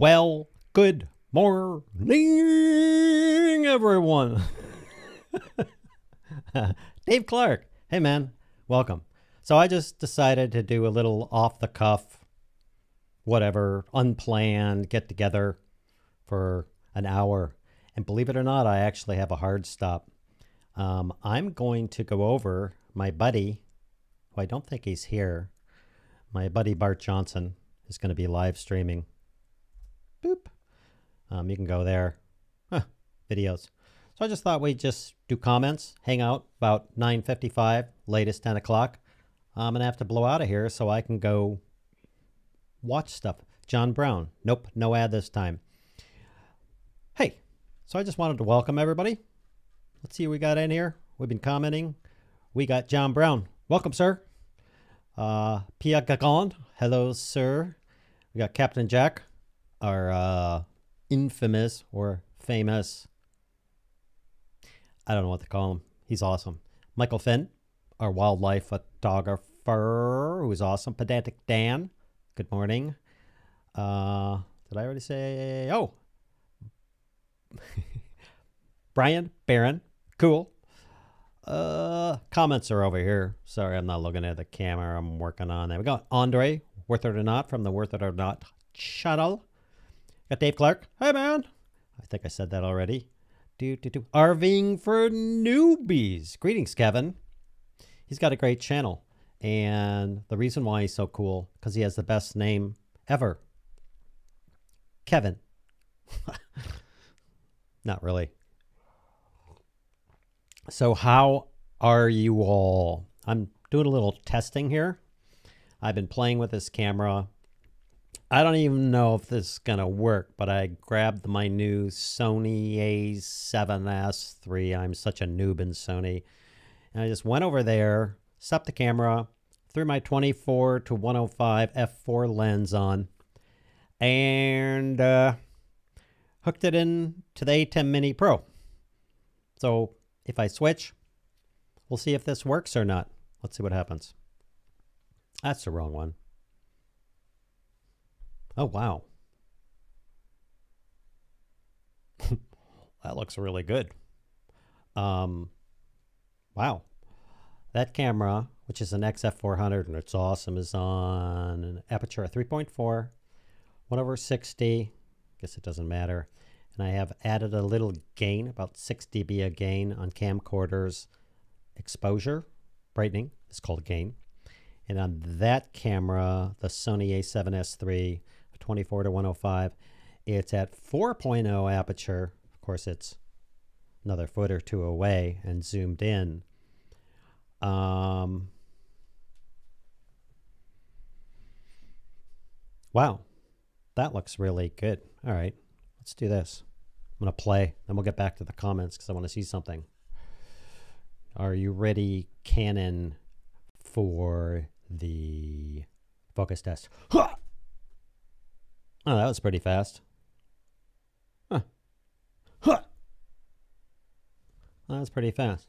Well, good morning, everyone. Dave Clark. Hey, man. Welcome. So I just decided to do a little off-the-cuff, whatever, unplanned get-together for an hour. And believe it or not, I actually have a hard stop. I'm going to go over my buddy, who I don't think he's here. My buddy Bart Johnson is going to be live streaming. Boop. You can go there. Videos. So I just thought we'd just do comments, hang out about 9:55, latest 10 o'clock. I'm going to have to blow out of here so I can go watch stuff. John Brown. Nope, no ad this time. Hey, so I just wanted to welcome everybody. Let's see what we got in here. We've been commenting. We got John Brown. Welcome, sir. Pia Gagon. Hello, sir. We got Captain Jack, our infamous or famous, I don't know what to call him. He's awesome. Michael Finn, our wildlife photographer, who's awesome. Pedantic Dan, good morning. Did I already say? Oh, Brian Barron, cool. Comments are over here. Sorry, I'm not looking at the camera. I'm working on that. We got Andre, Worth It or Not, from the Worth It or Not channel. Got Dave Clark. Hey, man. I think I said that already. RVing for newbies. Greetings, Kevin. He's got a great channel. And the reason why he's so cool, because he has the best name ever. Kevin. Not really. So how are you all? I'm doing a little testing here. I've been playing with this camera. I don't even know if this is going to work, but I grabbed my new Sony A7S III. I'm such a noob in Sony. And I just went over there, set the camera, threw my 24 to 105 f4 lens on, and hooked it in to the A10 Mini Pro. So if I switch, we'll see if this works or not. Let's see what happens. That's the wrong one. Oh, wow. That looks really good. Wow. That camera, which is an XF400, and it's awesome, is on an aperture of 3.4, 1/60. Guess it doesn't matter. And I have added a little gain, about 6 dB a gain on Camcorder's exposure. Brightening is called gain. And on that camera, the Sony A7S III, 24 to 105, it's at 4.0 aperture. Of course, it's another foot or two away and zoomed in. Wow, that looks really good. All right, let's do this. I'm going to play, then we'll get back to the comments because I want to see something. Are you ready, Canon, for the focus test? Huh! Oh, that was pretty fast. Huh. Huh. That was pretty fast.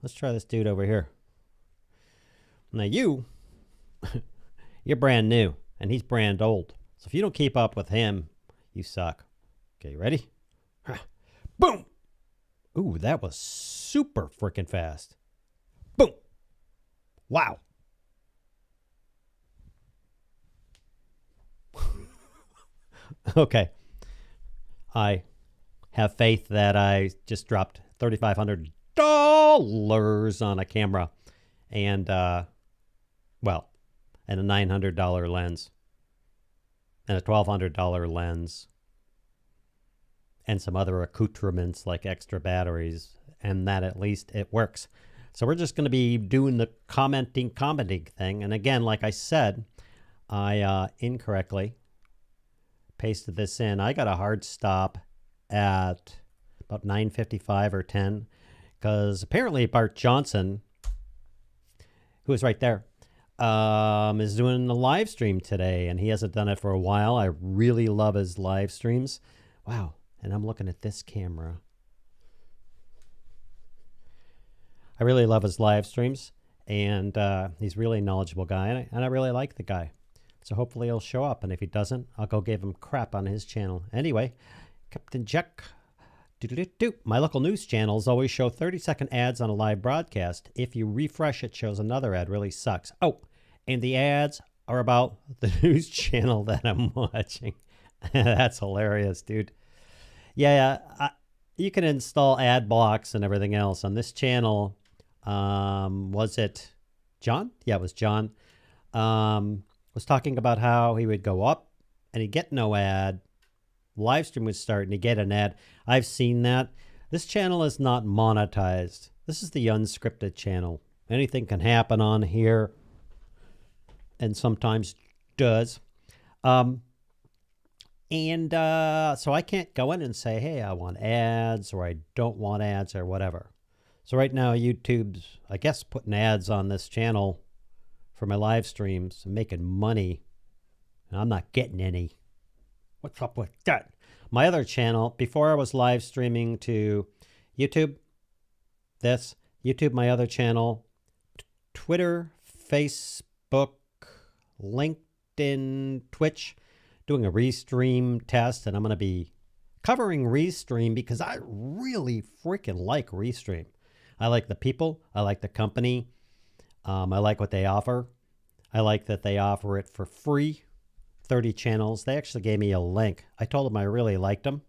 Let's try this dude over here. Now you're brand new, and he's brand old. So if you don't keep up with him, you suck. Okay, ready? Huh. Boom! Ooh, that was super freaking fast. Boom! Wow. Okay. I have faith that I just dropped $3,500 on a camera and, well, and a $900 lens and a $1,200 lens and some other accoutrements like extra batteries, and that at least it works. So we're just going to be doing the commenting thing. And again, like I said, I incorrectly pasted this in. I got a hard stop at about 9:55 or 10 because apparently Bart Johnson, who is right there, is doing a live stream today, and he hasn't done it for a while. I really love his live streams. Wow. And I'm looking at this camera. I really love his live streams, and he's really a knowledgeable guy, and I really like the guy. So hopefully he'll show up. And if he doesn't, I'll go give him crap on his channel. Anyway, Captain Jack. My local news channels always show 30-second ads on a live broadcast. If you refresh, it shows another ad. Really sucks. Oh, and the ads are about the news channel that I'm watching. That's hilarious, dude. Yeah, you can install ad blocks and everything else on this channel. Was it John? Yeah, it was John. Was talking about how he would go up and he'd get no ad. Live stream would start and he'd get an ad. I've seen that. This channel is not monetized. This is the Unscripted channel. Anything can happen on here, and sometimes does. So I can't go in and say, hey, I want ads, or I don't want ads, or whatever. So right now, YouTube's, I guess, putting ads on this channel for my live streams and making money, and I'm not getting any. What's up with that? My other channel, before I was live streaming to YouTube, my other channel, Twitter, Facebook, LinkedIn, Twitch, doing a Restream test, and I'm going to be covering Restream because I really freaking like Restream. I like the people. I like the company. I like what they offer. I like that they offer it for free. 30 channels. They actually gave me a link. I told them I really liked them.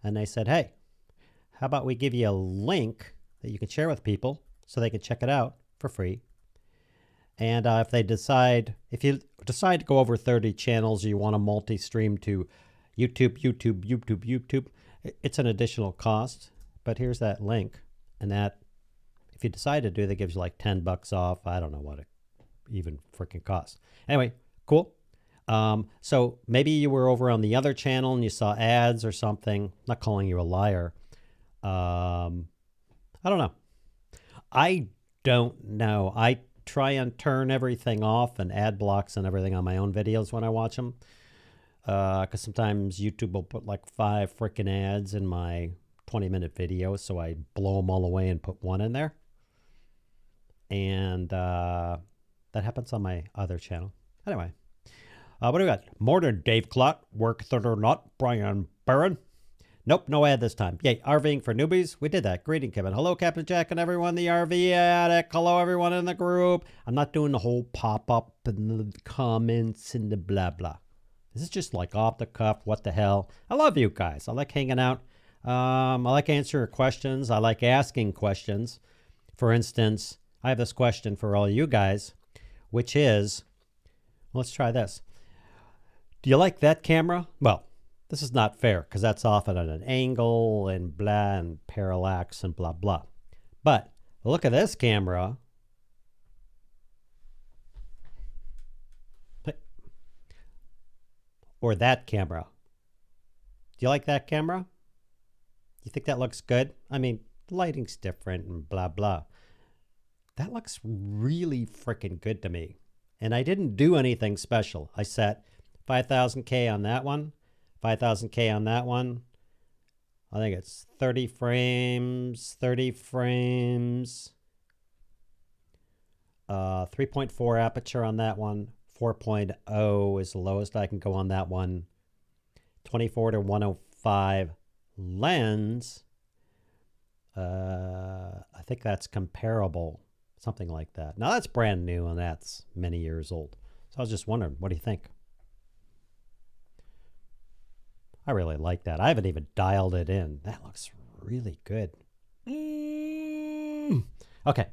And they said, hey, how about we give you a link that you can share with people so they can check it out for free. And if you decide to go over 30 channels, you want to multi-stream to YouTube, it's an additional cost. But here's that link. And that, if you decide to do, that gives you like $10 off. I don't know what it even freaking costs. Anyway, cool. So maybe you were over on the other channel and you saw ads or something. I'm not calling you a liar. I don't know. I don't know. I try and turn everything off and ad blocks and everything on my own videos when I watch them. Because sometimes YouTube will put like 5 freaking ads in my 20-minute video. So I blow them all away and put one in there. And that happens on my other channel. Anyway. What do we got? Morning, Dave Clot. Work that or not, Brian Barron. Nope, no ad this time. Yay, RVing for newbies. We did that. Greeting, Kevin. Hello, Captain Jack and everyone in the RV attic. Hello, everyone in the group. I'm not doing the whole pop-up and the comments and the blah, blah. This is just like off the cuff. What the hell? I love you guys. I like hanging out. I like answering questions. I like asking questions. For instance, I have this question for all you guys, which is, let's try this. Do you like that camera? Well, this is not fair because that's often at an angle and blah and parallax and blah, blah. But look at this camera. Or that camera. Do you like that camera? You think that looks good? I mean, the lighting's different and blah, blah. That looks really freaking good to me. And I didn't do anything special. I set 5,000K on that one, 5,000K on that one. I think it's 30 frames, 3.4 aperture on that one. 4.0 is the lowest I can go on that one. 24 to 105 lens. I think that's comparable, something like that. Now that's brand new and that's many years old. So I was just wondering, what do you think? I really like that. I haven't even dialed it in. That looks really good. Okay,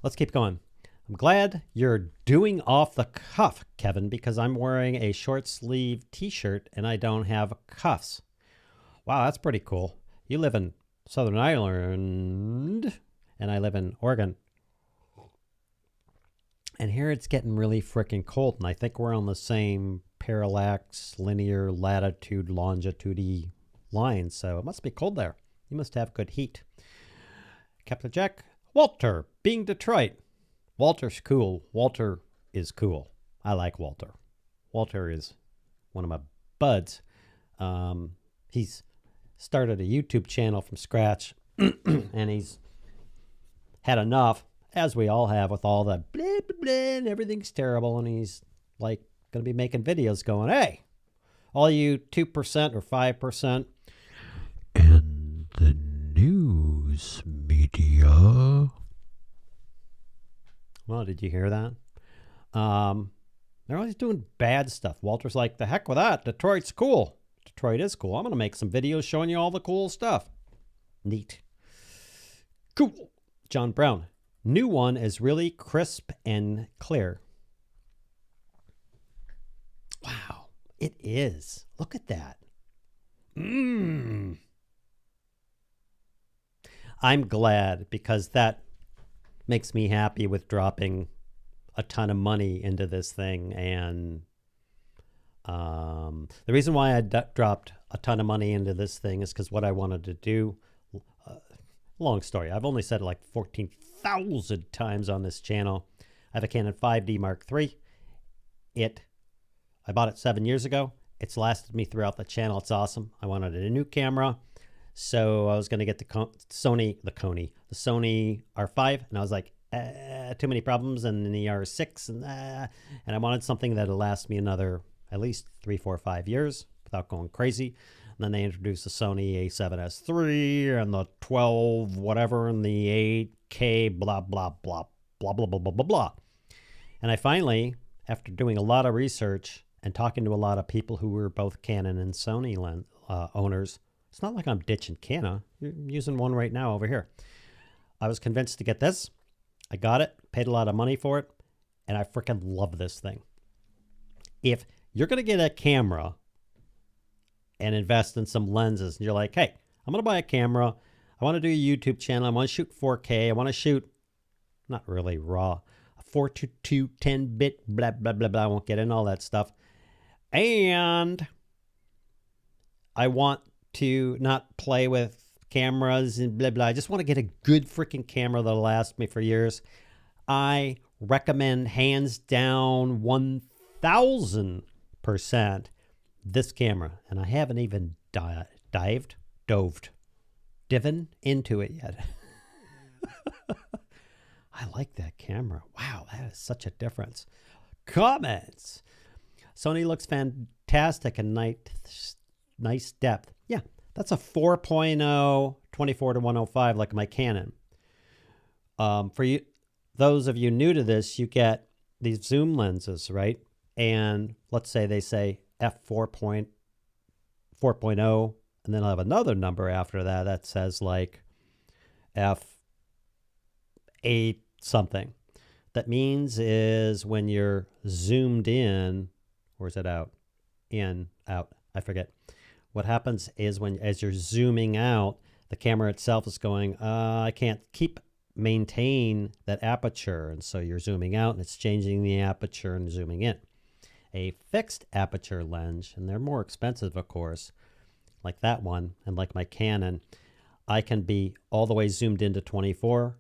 let's keep going. I'm glad you're doing off the cuff, Kevin, because I'm wearing a short sleeve t-shirt and I don't have cuffs. Wow, that's pretty cool. You live in Southern Ireland and I live in Oregon. And here it's getting really freaking cold, and I think we're on the same parallax, linear, latitude, longitude line, so it must be cold there. You must have good heat. Captain Jack. Walter, being Detroit. Walter's cool. Walter is cool. I like Walter. Walter is one of my buds. He's started a YouTube channel from scratch, and he's had enough, as we all have, with all the blah, blah, blah, and everything's terrible, and he's like going to be making videos going, hey, all you 2% or 5% in the news media. Well, did you hear that? They're always doing bad stuff. Walter's like, the heck with that. Detroit's cool. Detroit is cool. I'm going to make some videos showing you all the cool stuff. Neat. Cool. John Brown. New one is really crisp and clear. Wow. It is. Look at that. I'm glad because that makes me happy with dropping a ton of money into this thing. And the reason why I dropped a ton of money into this thing is because what I wanted to do, long story, I've only said it like 14,000 times on this channel. I have a Canon 5D Mark III. I bought it 7 years ago. It's lasted me throughout the channel. It's awesome. I wanted a new camera. So I was going to get the Sony R5. And I was like, too many problems. And the R6. And I wanted something that would last me another at least 3, 4, 5 years without going crazy. And then they introduced the Sony A7S III and the 12 whatever and the 8K blah, blah, blah, blah, blah, blah, blah, blah, blah. And I finally, after doing a lot of research and talking to a lot of people who were both Canon and Sony owners, it's not like I'm ditching Canon. I'm using one right now over here. I was convinced to get this. I got it, paid a lot of money for it, and I freaking love this thing. If you're going to get a camera and invest in some lenses, and you're like, hey, I'm going to buy a camera. I want to do a YouTube channel. I want to shoot 4K. I want to shoot, not really raw, 422, 10-bit, blah, blah, blah, blah. I won't get into all that stuff. And I want to not play with cameras and blah, blah. I just want to get a good freaking camera that'll last me for years. I recommend hands down 1,000% this camera. And I haven't even dived into it yet. I like that camera. Wow, that is such a difference. Comments. Sony looks fantastic and nice depth. Yeah, that's a 4.0 24-105 like my Canon. For you, those of you new to this, you get these zoom lenses, right? And let's say they say f4.0, and then I'll have another number after that that says like f8 something. That means is when you're zoomed in, or is it out? In, out, I forget. What happens is as you're zooming out, the camera itself is going, I can't maintain that aperture. And so you're zooming out and it's changing the aperture and zooming in. A fixed aperture lens, and they're more expensive, of course, like that one, and like my Canon, I can be all the way zoomed into 24,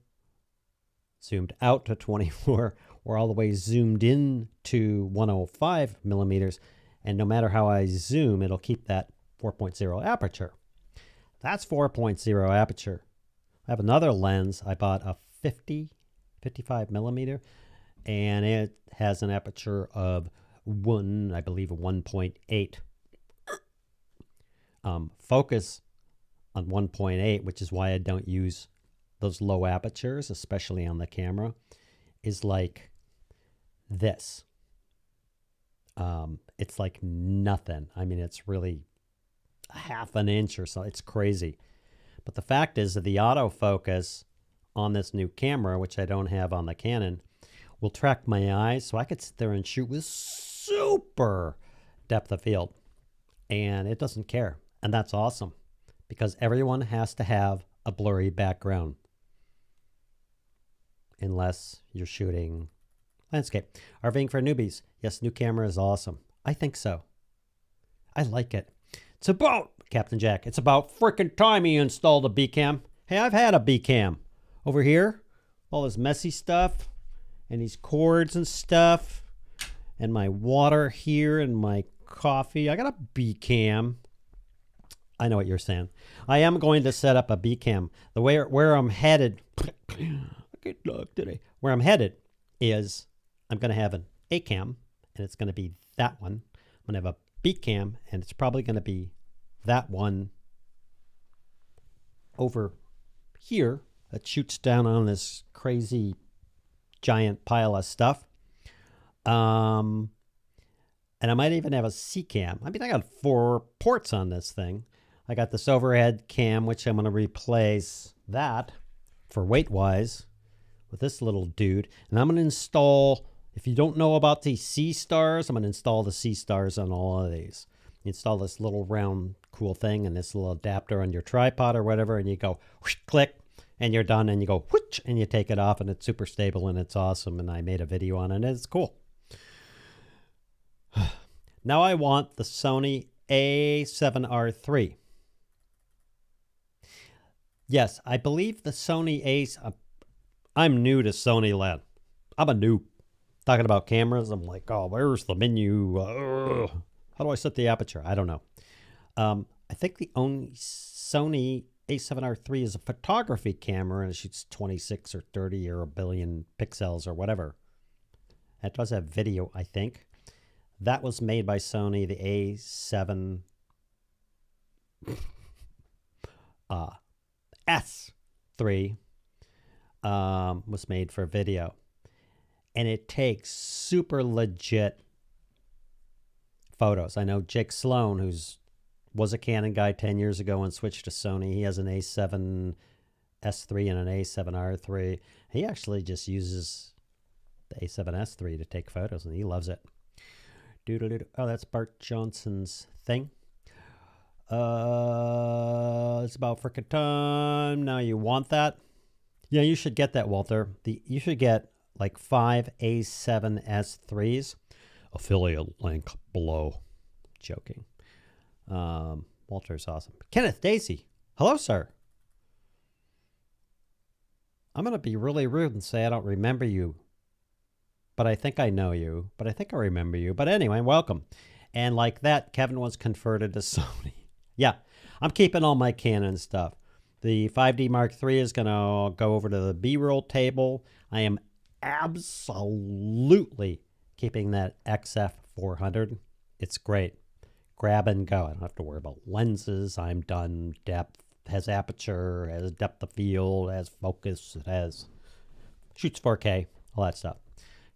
zoomed out to 24, or all the way zoomed in to 105 millimeters. And no matter how I zoom, it'll keep that 4.0 aperture. That's 4.0 aperture. I have another lens. I bought a 55 millimeter, and it has an aperture of I believe a 1.8. Focus on 1.8, which is why I don't use those low apertures, especially on the camera, is like this. It's like nothing. I mean, it's really a half an inch or so. It's crazy. But the fact is that the autofocus on this new camera, which I don't have on the Canon, will track my eyes, so I could sit there and shoot with super depth of field. And it doesn't care. And that's awesome, because everyone has to have a blurry background. Unless you're shooting landscape. RVing for newbies. Yes, new camera is awesome. I think so. I like it. It's about, Captain Jack, it's about freaking time he installed a B-cam. Hey, I've had a B-cam. Over here, all this messy stuff, and these cords and stuff, and my water here, and my coffee. I got a B-cam. I know what you're saying. I am going to set up a B-cam. The way where I'm headed, where I'm headed is I'm going to have an A-cam, and it's going to be that one. I'm going to have a B cam, and it's probably going to be that one over here that shoots down on this crazy giant pile of stuff. And I might even have a C cam. I mean, I got 4 ports on this thing. I got this overhead cam, which I'm going to replace that for weight-wise with this little dude. And I'm going to install, if you don't know about these C-stars, I'm going to install the C-stars on all of these. You install this little round cool thing and this little adapter on your tripod or whatever, and you go whoosh, click, and you're done, and you go whoosh, and you take it off, and it's super stable, and it's awesome, and I made a video on it, and it's cool. Now I want the Sony A7R3. Yes, I believe the Sony I'm new to Sony land. I'm a noob. Talking about cameras, I'm like, oh, where's the menu? How do I set the aperture? I don't know. I think the only Sony A7R3 is a photography camera, and it shoots 26 or 30 or a billion pixels or whatever. It does have video, I think. That was made by Sony. The A7 S3 was made for video. And it takes super legit photos. I know Jake Sloan, was a Canon guy 10 years ago and switched to Sony. He has an A7 S3 and an A7R3. He actually just uses the A7 S3 to take photos, and he loves it. Oh, that's Bart Johnson's thing. It's about frickin' time. Now you want that? Yeah, you should get that, Walter. You should get like 5 A7 S3s. Affiliate link below. Joking. Walter's awesome. Kenneth Daisy. Hello, sir. I'm going to be really rude and say I don't remember you. But I think I know you. But I think I remember you. But anyway, welcome. And like that, Kevin was converted to Sony. Yeah, I'm keeping all my Canon stuff. The 5D Mark III is going to go over to the B-roll table. I am absolutely keeping that XF400. It's great. Grab and go. I don't have to worry about lenses. I'm done. Depth, has aperture, has depth of field, has focus, it has shoots 4K, all that stuff.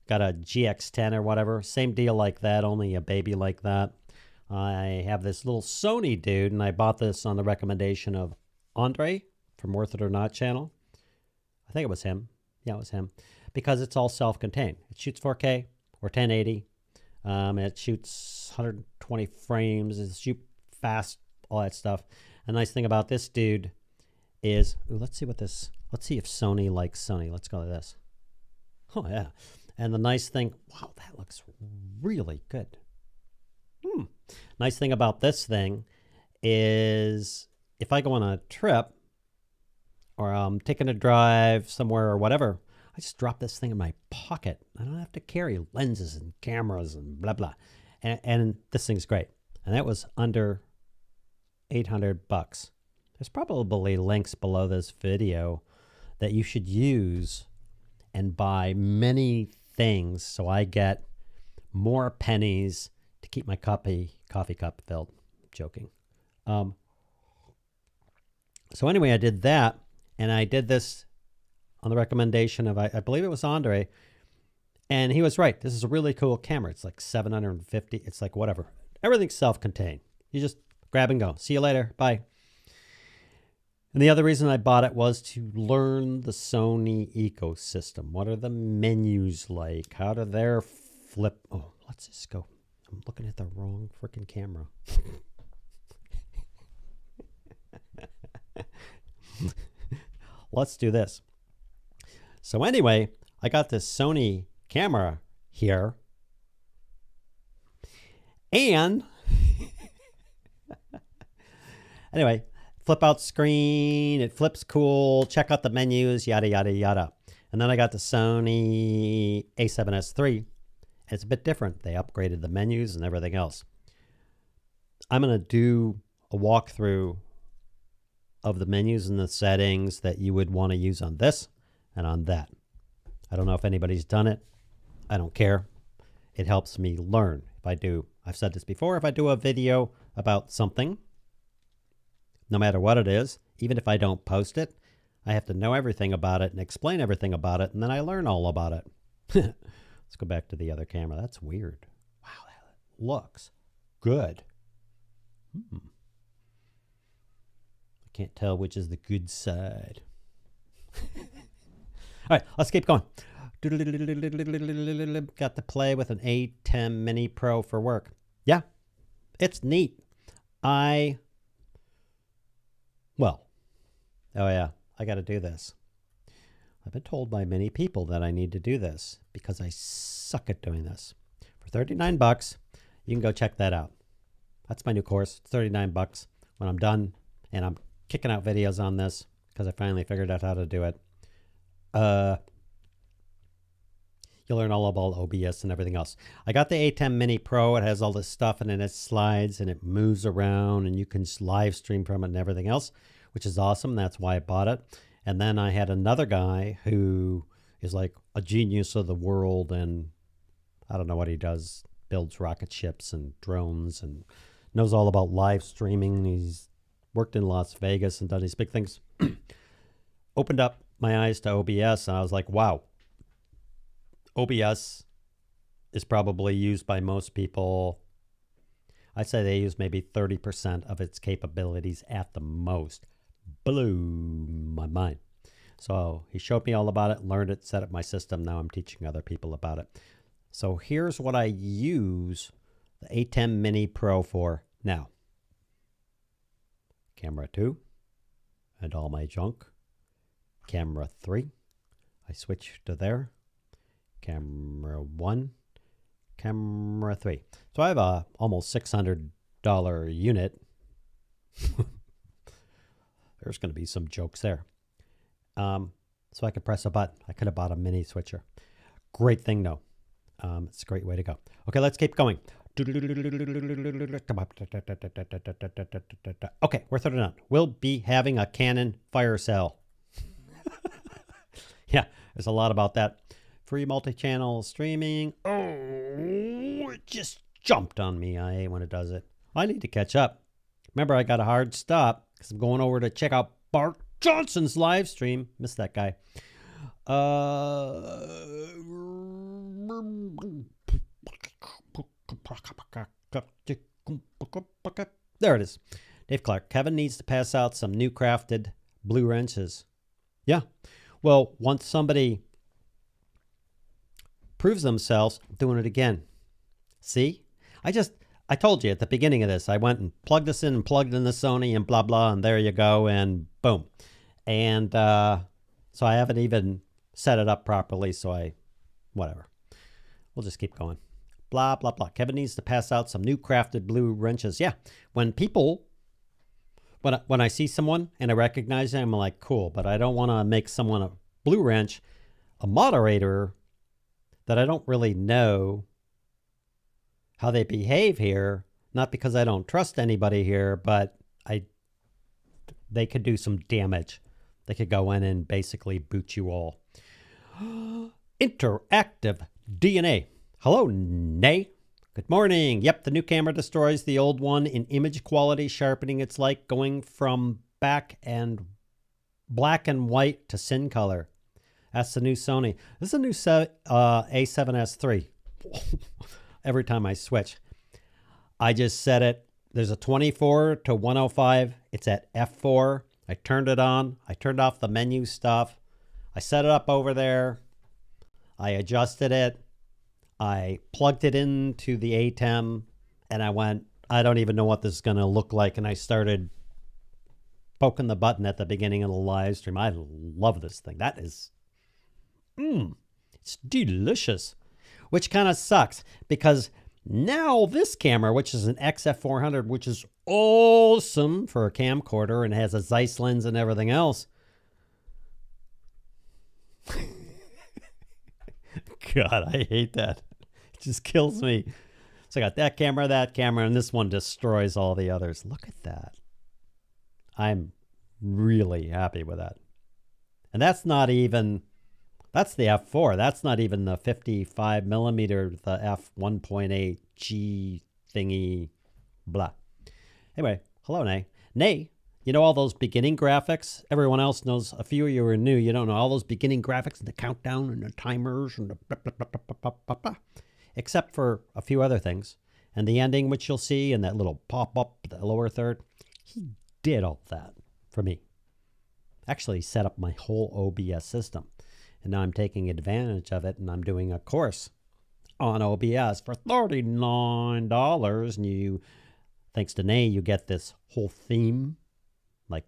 Got a GX10 or whatever. Same deal like that, only a baby like that. I have this little Sony dude, and I bought this on the recommendation of Andre from Worth It or Not channel. I think it was him. Yeah, it was him. Because it's all self-contained. It shoots 4K or 1080. It shoots 120 frames. It shoots fast, all that stuff. The nice thing about this dude is, let's see if Sony likes Sony. Let's go to this. Oh, yeah. And the nice thing, wow, that looks really good. Nice thing about this thing is if I go on a trip or I'm taking a drive somewhere or whatever, I just drop this thing in my pocket. I don't have to carry lenses and cameras and blah, blah. And this thing's great. And that was under $800. There's probably links below this video that you should use and buy many things so I get more pennies to keep my coffee cup filled. Joking. So anyway, I did that, and I did this on the recommendation of, I believe it was Andre, and he was right. This is a really cool camera. It's like 750. It's like whatever. Everything's self-contained. You just grab and go. See you later. Bye. And the other reason I bought it was to learn the Sony ecosystem. What are the menus like? How do their flip? Oh, let's just go. I'm looking at the wrong freaking camera. Let's do this. So anyway, I got this Sony camera here. And anyway, flip out screen, it flips cool, check out the menus, yada, yada, yada. And then I got the Sony A7S3. It's a bit different. They upgraded the menus and everything else. I'm going to do a walkthrough of the menus and the settings that you would want to use on this and on that. I don't know if anybody's done it. I don't care. it helps me learn. I've said this before, if I do a video about something, no matter what it is, even if I don't post it, I have to know everything about it and explain everything about it, and then I learn all about it. Let's go back to the other camera. That's weird. Wow, that looks good. I can't tell which is the good side. All right, let's keep going. Got to play with an A10 Mini Pro for work. Yeah, it's neat. Oh yeah, I got to do this. I've been told by many people that I need to do this because I suck at doing this. For 39 bucks, you can go check that out. That's my new course, 39 bucks. When I'm done, and I'm kicking out videos on this because I finally figured out how to do it. You'll learn all about OBS and everything else. I got the A10 Mini Pro. It has all this stuff and then it slides and it moves around and you can live stream from it and everything else, which is awesome. That's why I bought it. And then I had another guy who is like a genius of the world, and I don't know what he does, builds rocket ships and drones and knows all about live streaming. He's worked in Las Vegas and done these big things. Opened up my eyes to OBS and I was like, wow. OBS is probably used by most people. I'd say they use maybe 30% of its capabilities at the most. Blew my mind. So he showed me all about it, learned it, set up my system. Now I'm teaching other people about it. So here's what I use the A10 Mini Pro for now. Camera 2 and all my junk. Camera 3, I switch to there. Camera 1, camera 3. So I have a almost $600 unit. There's going to be some jokes there. So I could press a button. I could have bought a mini switcher. Great thing though. It's a great way to go. Okay, let's keep going. Okay, we're 39. We'll be having a Canon fire sale. Yeah, there's a lot about that. Free multi-channel streaming. Oh, it just jumped on me. I hate when it does it. I need to catch up. Remember, I got a hard stop because I'm going over to check out Bart Johnson's live stream. Missed that guy. There it is. Dave Clark. Kevin needs to pass out some new crafted blue wrenches. Yeah. Well, once somebody proves themselves, I'm doing it again. See? I told you at the beginning of this, I went and plugged this in and plugged in the Sony and blah, blah, and there you go, and boom. And so I haven't even set it up properly, so whatever. We'll just keep going. Blah, blah, blah. Kevin needs to pass out some new crafted blue wrenches. Yeah, when I see someone and I recognize them, I'm like, cool, but I don't want to make someone a blue wrench, a moderator that I don't really know how they behave here, not because I don't trust anybody here, but they could do some damage. They could go in and basically boot you all. Interactive DNA. Hello, Nay. Good morning. Yep, the new camera destroys the old one in image quality sharpening. It's like going from black and white to sin color. That's the new Sony. This is a new A7S III. Every time I switch, I just set it. There's a 24 to 105. It's at F4. I turned it on. I turned off the menu stuff. I set it up over there. I adjusted it. I plugged it into the ATEM and I went, I don't even know what this is going to look like. And I started poking the button at the beginning of the live stream. I love this thing. That is, it's delicious, which kind of sucks because now this camera, which is an XF400, which is awesome for a camcorder and has a Zeiss lens and everything else. God, I hate that. It just kills me. So I got that camera, and this one destroys all the others. Look at that. I'm really happy with that. And that's not even That's the f4. That's not even the 55 millimeter, the f1.8 G thingy, blah. Anyway, hello, Nay. Nay, you know all those beginning graphics? Everyone else knows. A few of you are new. You don't know all those beginning graphics and the countdown and the timers and the blah, blah, blah, blah, blah, blah, blah, except for a few other things. And the ending, which you'll see, and that little pop-up, the lower third. He did all that for me. Actually set up my whole OBS system. And now I'm taking advantage of it, and I'm doing a course on OBS for $39. And you, thanks to Nay, you get this whole theme. Like,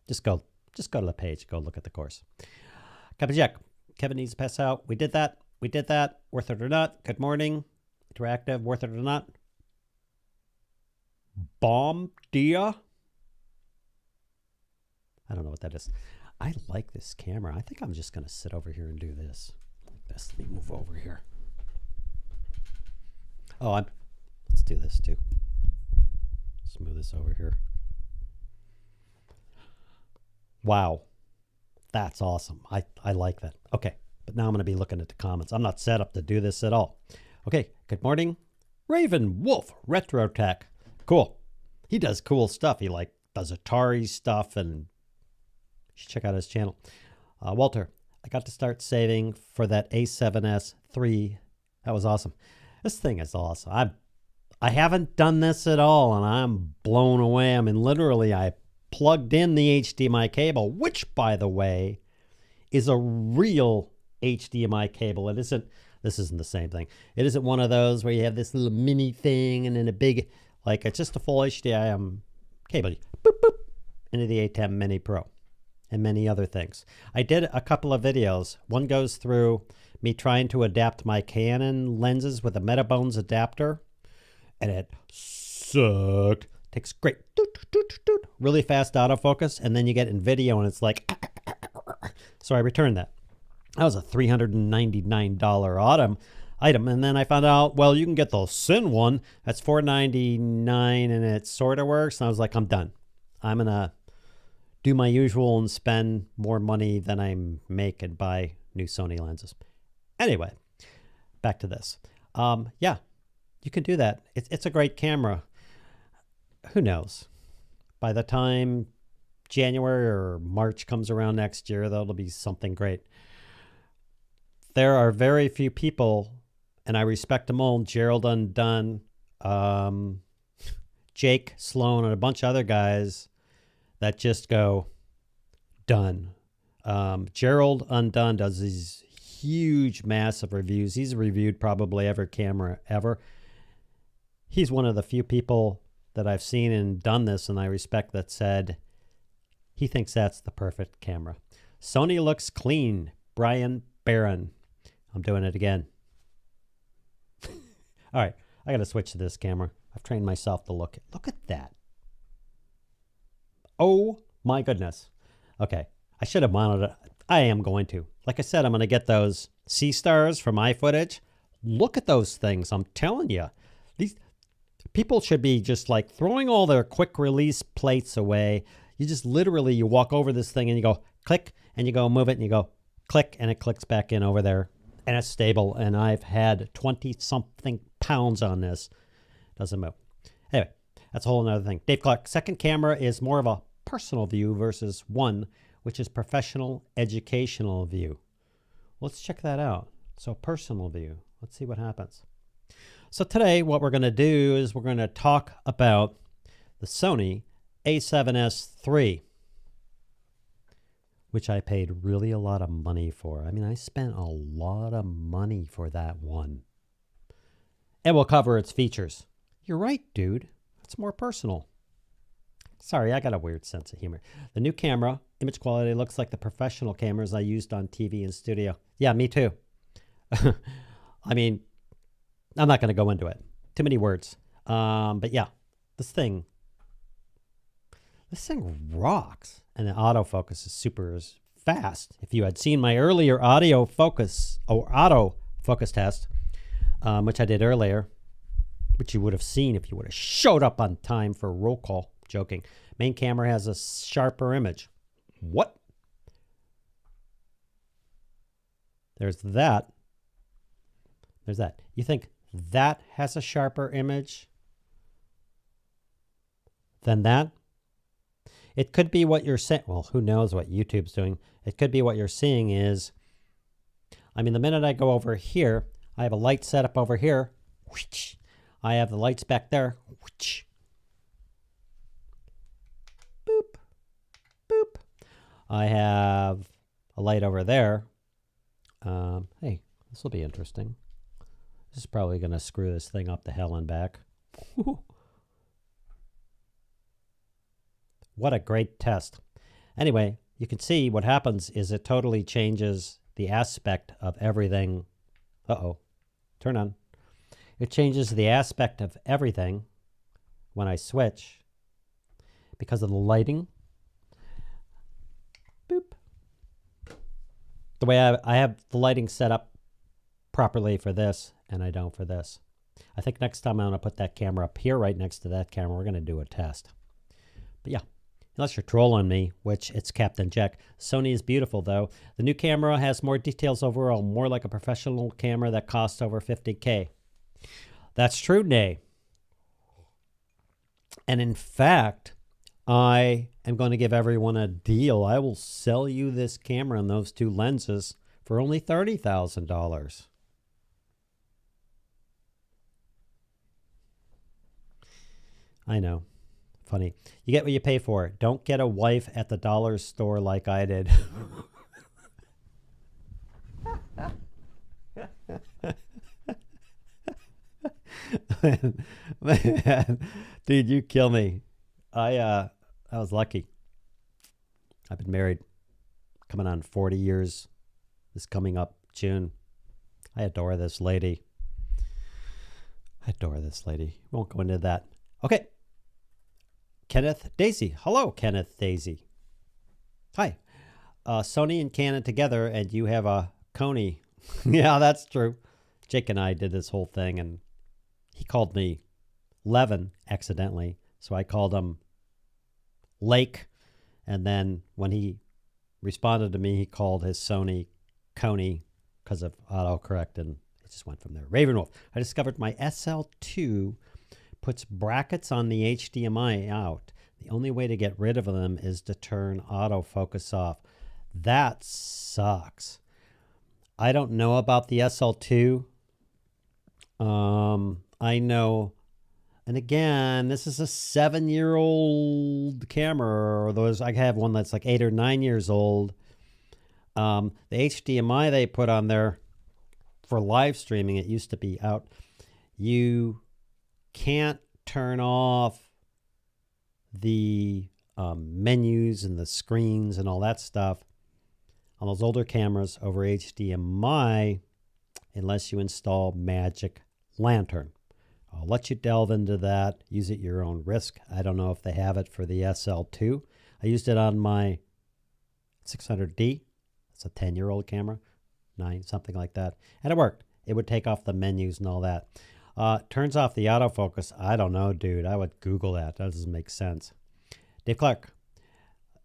just go to the page, go look at the course. Kevin needs to pass out. We did that. Worth it or not. Good morning. Interactive. Worth it or not. Bomb dia. I don't know what that is. I like this camera. I think I'm just going to sit over here and do this. Like this. Let me move over here. Oh, let's do this too. Let's move this over here. Wow. That's awesome. I like that. Okay. But now I'm going to be looking at the comments. I'm not set up to do this at all. Okay. Good morning. Raven Wolf Retro Tech. Cool. He does cool stuff. He does Atari stuff, and you should check out his channel. Walter, I got to start saving for that A7S III. That was awesome. This thing is awesome. I haven't done this at all, and I'm blown away. I mean, literally, I plugged in the HDMI cable, which, by the way, is a real HDMI cable. This isn't the same thing. It isn't one of those where you have this little mini thing and then a big, like, it's just a full HDMI cable. Boop, boop, into the A10 Mini Pro and many other things. I did a couple of videos. One goes through me trying to adapt my Canon lenses with a Metabones adapter, and it sucked. Takes great, really fast autofocus, and then you get in video and it's like, so I returned that. That was a $399 item. And then I found out, well, you can get the Sin one. That's $499 and it sort of works. And I was like, I'm done. I'm going to do my usual and spend more money than I make and buy new Sony lenses. Anyway, back to this. Yeah, you can do that. It's a great camera. Who knows? By the time January or March comes around next year, that'll be something great. There are very few people, and I respect them all, Gerald Undone, Jake Sloan, and a bunch of other guys that just go, done. Gerald Undone does these huge, massive reviews. He's reviewed probably every camera ever. He's one of the few people that I've seen and done this, and I respect, that said he thinks that's the perfect camera. Sony looks clean. Brian Barron. I'm doing it again. All right, I got to switch to this camera. I've trained myself to look at that. Oh my goodness. Okay, I should have mounted it. I am going to. Like I said, I'm going to get those C-Stars from iFootage. Look at those things. I'm telling you. These people should be just like throwing all their quick release plates away. You just literally, you walk over this thing and you go click, and you go move it, and you go click, and it clicks back in over there. And it's stable, and I've had 20-something pounds on this. Doesn't move. Anyway, that's a whole other thing. Dave Clark, second camera is more of a personal view versus one, which is professional, educational view. Let's check that out. So personal view. Let's see what happens. So today, what we're going to do is we're going to talk about the Sony A7S III, which I paid really a lot of money for. I mean, I spent a lot of money for that one. And we'll cover its features. You're right, dude. It's more personal. Sorry, I got a weird sense of humor. The new camera, image quality looks like the professional cameras I used on TV and studio. Yeah, me too. I mean, I'm not going to go into it. Too many words. But yeah, this thing rocks. And the autofocus is super fast. If you had seen my earlier auto focus test, which I did earlier, which you would have seen if you would have showed up on time for a roll call. Joking. Main camera has a sharper image. What? There's that. There's that. You think that has a sharper image than that? It could be what you're saying. Well, who knows what YouTube's doing? It could be what you're seeing is, I mean, the minute I go over here, I have a light set up over here. I have the lights back there. Boop, boop. I have a light over there. Hey, this will be interesting. This is probably going to screw this thing up to hell and back. What a great test. Anyway, you can see what happens is it totally changes the aspect of everything. Uh-oh. Turn on. It changes the aspect of everything when I switch because of the lighting. Boop. The way I have the lighting set up properly for this, and I don't for this. I think next time I'm going to put that camera up here right next to that camera. We're going to do a test. But yeah, unless you're trolling me, which it's Captain Jack. Sony is beautiful, though. The new camera has more details overall, more like a professional camera that costs over $50K. That's true, Nay. And in fact, I am going to give everyone a deal. I will sell you this camera and those two lenses for only $30,000. I know. Funny. You get what you pay for. Don't get a wife at the dollar store like I did. Man, dude, you kill me. I was lucky. I've been married coming on 40 years. This coming up June. I adore this lady. I adore this lady. Won't go into that. Okay. Kenneth Daisy. Hello, Kenneth Daisy. Hi. Sony and Canon together, and you have a Coney. Yeah, that's true. Jake and I did this whole thing, and he called me Levin accidentally, so I called him Lake, and then when he responded to me, he called his Sony Coney because of autocorrect, and it just went from there. Ravenwolf. I discovered my SL2 puts brackets on the HDMI out. The only way to get rid of them is to turn autofocus off. That sucks. I don't know about the SL2. I know, and again, this is a 7-year-old camera, or those, I have one that's like 8 or 9 years old. The HDMI they put on there for live streaming, it used to be out. You can't turn off the menus and the screens and all that stuff on those older cameras over HDMI unless you install Magic Lantern. I'll let you delve into that. Use it at your own risk. I don't know if they have it for the SL2. I used it on my 600D. It's a 10-year-old camera, 9, something like that. And it worked. It would take off the menus and all that. Turns off the autofocus. I don't know, dude. I would Google that. That doesn't make sense. Dave Clark.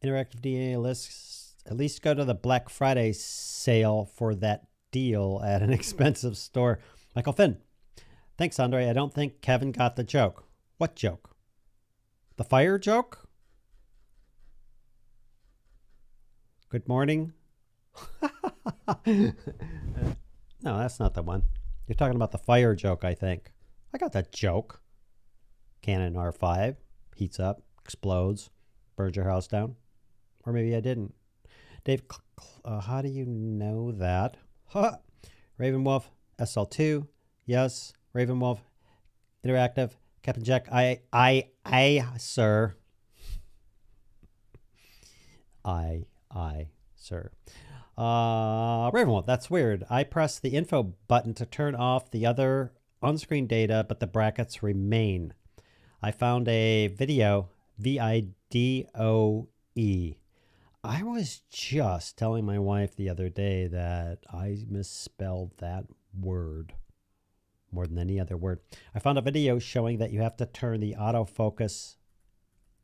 Interactive DA lists. At least go to the Black Friday sale for that deal at an expensive store. Michael Finn. Thanks, Andre. I don't think Kevin got the joke. What joke? The fire joke? Good morning. No, that's not the one. You're talking about the fire joke, I think. I got that joke. Canon R5 heats up, explodes, burns your house down. Or maybe I didn't. Dave, how do you know that? Huh. Ravenwolf, SL2. Yes. Ravenwolf, Interactive. Captain Jack, sir. Sir. Ravenwolf, that's weird. I press the info button to turn off the other on-screen data, but the brackets remain. I found a video, VIDOE. I was just telling my wife the other day that I misspelled that word more than any other word. I found a video showing that you have to turn the autofocus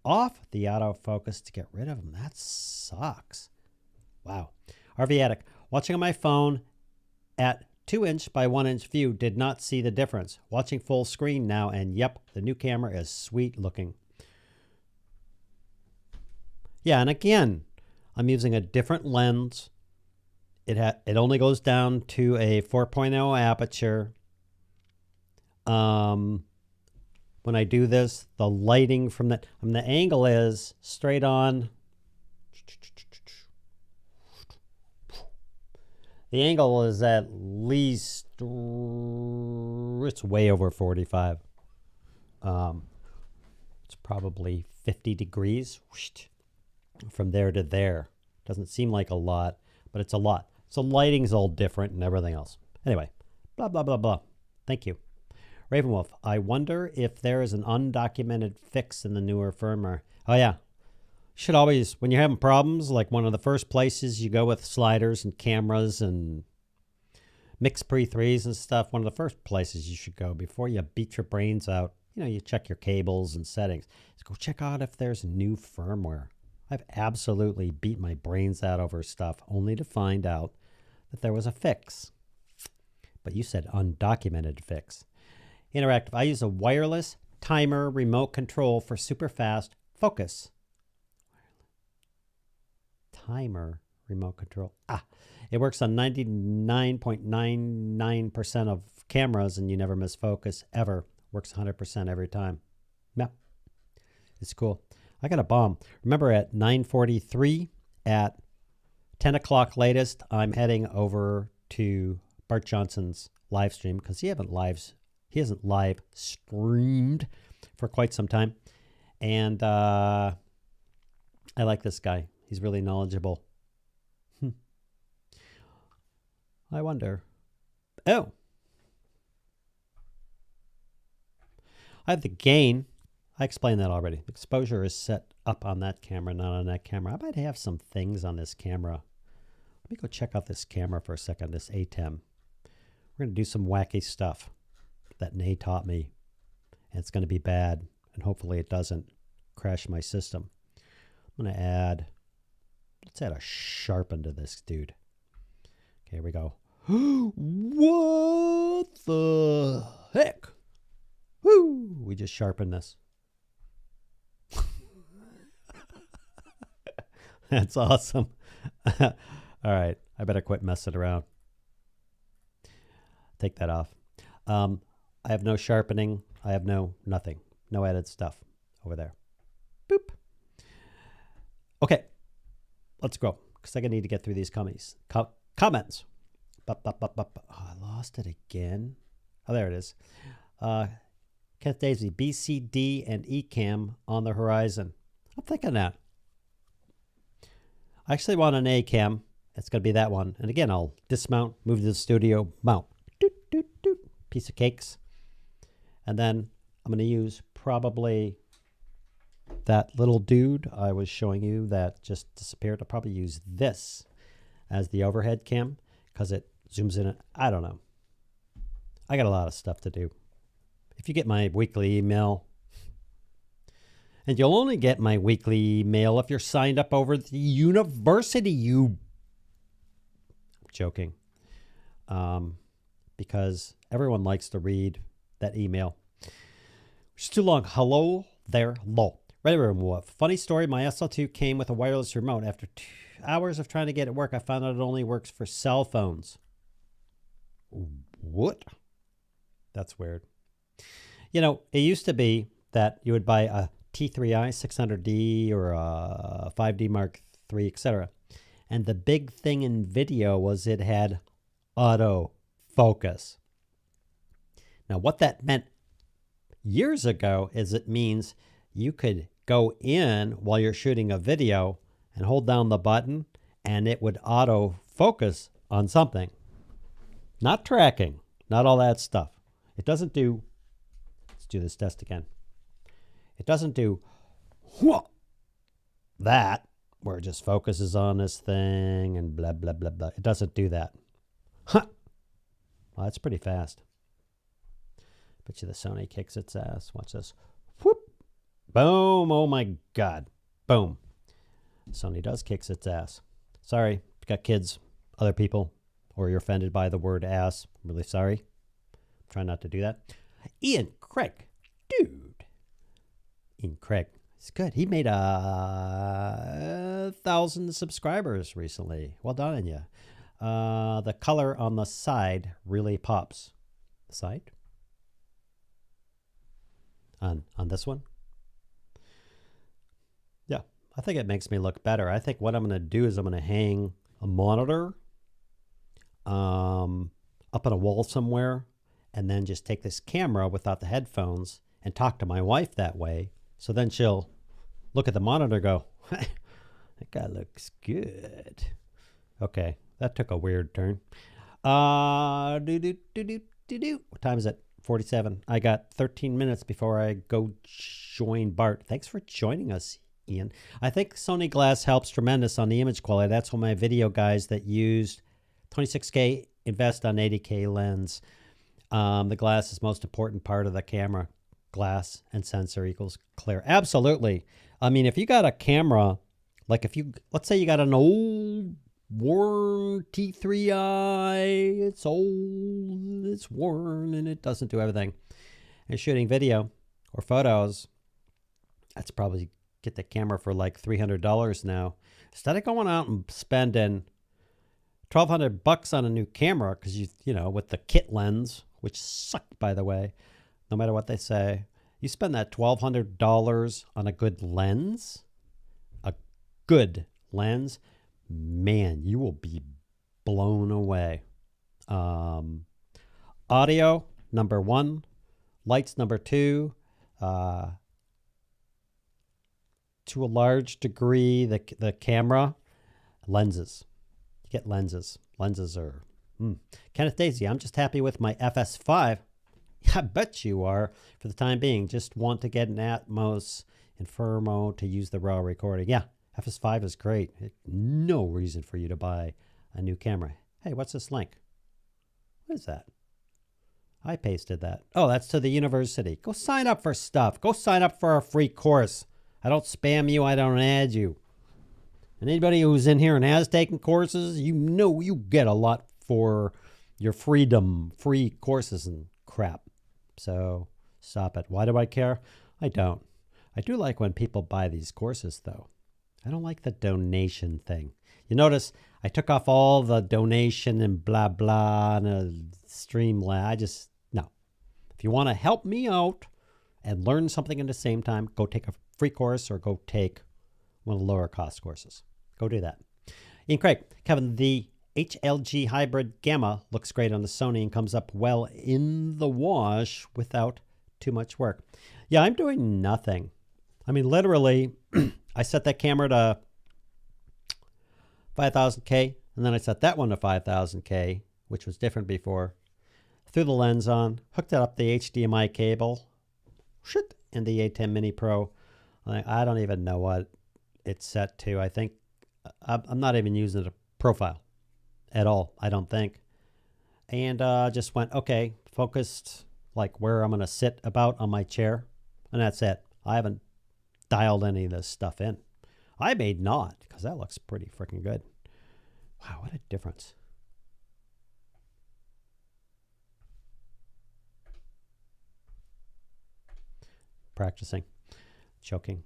off the autofocus to get rid of them. That sucks. Wow. RV Attic. Watching on my phone at 2" by 1" view, did not see the difference. Watching full screen now, and yep, the new camera is sweet looking. Yeah, and again, I'm using a different lens. It only goes down to a 4.0 aperture. When I do this, the lighting from the angle is straight on. The angle is at least, it's way over 45. It's probably 50 degrees from there to there. Doesn't seem like a lot, but it's a lot. So lighting's all different and everything else. Anyway, blah, blah, blah, blah. Thank you. Ravenwolf, I wonder if there is an undocumented fix in the newer firmware. Oh, yeah. Should always, when you're having problems, like one of the first places you go with sliders and cameras and mix pre-3s and stuff, one of the first places you should go before you beat your brains out. You know, you check your cables and settings. Just go check out if there's new firmware. I've absolutely beat my brains out over stuff only to find out that there was a fix. But you said undocumented fix. Interactive, I use a wireless timer remote control for super fast focus. Timer remote control. It works on 99.99% of cameras and you never miss focus ever. Works 100% every time. Yeah, it's cool. I got a bomb. Remember at 9:43 at 10 o'clock latest, I'm heading over to Bart Johnson's live stream because he hasn't live streamed for quite some time. And I like this guy. He's really knowledgeable. I wonder. Oh. I have the gain. I explained that already. Exposure is set up on that camera, not on that camera. I might have some things on this camera. Let me go check out this camera for a second, this ATEM. We're going to do some wacky stuff that Nay taught me. And it's going to be bad. And hopefully it doesn't crash my system. I'm going to let's add a sharpen to this dude. Okay, here we go. What the heck? Woo! We just sharpened this. That's awesome. All right, I better quit messing around. Take that off. I have no sharpening. I have nothing. No added stuff over there. Boop. Okay, let's go because I need to get through these comments. Oh, I lost it again. Oh, there it is. Kenneth Daisy, BCD and ECAM on the horizon. I'm thinking that. I actually want an A-cam. It's going to be that one. And again, I'll dismount, move to the studio, mount. Doot, doot, doot. Piece of cakes. And then I'm going to use probably that little dude I was showing you that just disappeared. I'll probably use this as the overhead cam because it zooms in. I don't know. I got a lot of stuff to do. If you get my weekly email, and you'll only get my weekly email if you're signed up over the university, I'm joking. Because everyone likes to read that email. It's too long. Hello there, low. Ready room. Funny story, my SL2 came with a wireless remote. After 2 hours of trying to get it work, I found out it only works for cell phones. What? That's weird. You know, it used to be that you would buy a T3i 600D or a 5D Mark III, etc. And the big thing in video was it had auto focus. Now, what that meant years ago is it means you could go in while you're shooting a video and hold down the button and it would auto focus on something. Not tracking, not all that stuff. It doesn't do, let's do this test again. It doesn't do that where it just focuses on this thing and blah, blah, blah, blah. It doesn't do that. Huh. Well, that's pretty fast. Bet you the Sony kicks its ass. Watch this. Whoop. Boom. Oh my God. Boom. Sony does kicks its ass. Sorry, got kids, other people, or you're offended by the word ass, I'm really sorry. Try not to do that. Ian Craig, dude. Ian Craig, it's good. He made 1,000 subscribers recently. Well done on you. The color on the side really pops. The side? On this one? Yeah, I think it makes me look better. I think what I'm going to do is I'm going to hang a monitor up on a wall somewhere, and then just take this camera without the headphones and talk to my wife that way. So then she'll look at the monitor and go, that guy looks good. Okay, that took a weird turn. What time is it? 47. I got 13 minutes before I go join Bart. Thanks for joining us, Ian. I think Sony Glass helps tremendous on the image quality. That's why my video guys that used 26K invest on 80K lens. The glass is most important part of the camera. Glass and sensor equals clear. Absolutely. I mean, if you got a camera, like if you, let's say you got an old worn T3i, it's old, it's worn, and it doesn't do everything. And shooting video or photos, that's probably get the camera for like $300 now. Instead of going out and spending $1,200 on a new camera, because you know, with the kit lens, which suck, by the way, no matter what they say, you spend that $1,200 on a good lens, man, you will be blown away. Audio, number 1. Lights, number 2. To a large degree, the camera. Lenses. You get lenses. Lenses are... Kenneth Daisy, I'm just happy with my FS5. I bet you are for the time being. Just want to get an Atmos Infermo to use the raw recording. Yeah, FS5 is great. No reason for you to buy a new camera. Hey, what's this link? What is that? I pasted that. Oh, that's to the university. Go sign up for stuff. Go sign up for a free course. I don't spam you. I don't add you. And anybody who's in here and has taken courses, you know you get a lot for your freedom, free courses and crap. So stop it. Why do I care? I don't. I do like when people buy these courses, though. I don't like the donation thing. You notice I took off all the donation and blah, blah, and a Streamlabs. I just, no. If you want to help me out and learn something at the same time, go take a free course or go take one of the lower cost courses. Go do that. Ian Craig, Kevin, the HLG Hybrid Gamma looks great on the Sony and comes up well in the wash without too much work. Yeah, I'm doing nothing. I mean, literally, I set that camera to 5000K, and then I set that one to 5000K, which was different before. Threw the lens on, hooked it up the HDMI cable, and the A10 Mini Pro. I don't even know what it's set to. I think I'm not even using a profile at all, I don't think. And just went, okay, focused like where I'm going to sit about on my chair. And that's it. I haven't dialed any of this stuff in. I may not, because that looks pretty freaking good. Wow, what a difference. Practicing. Choking.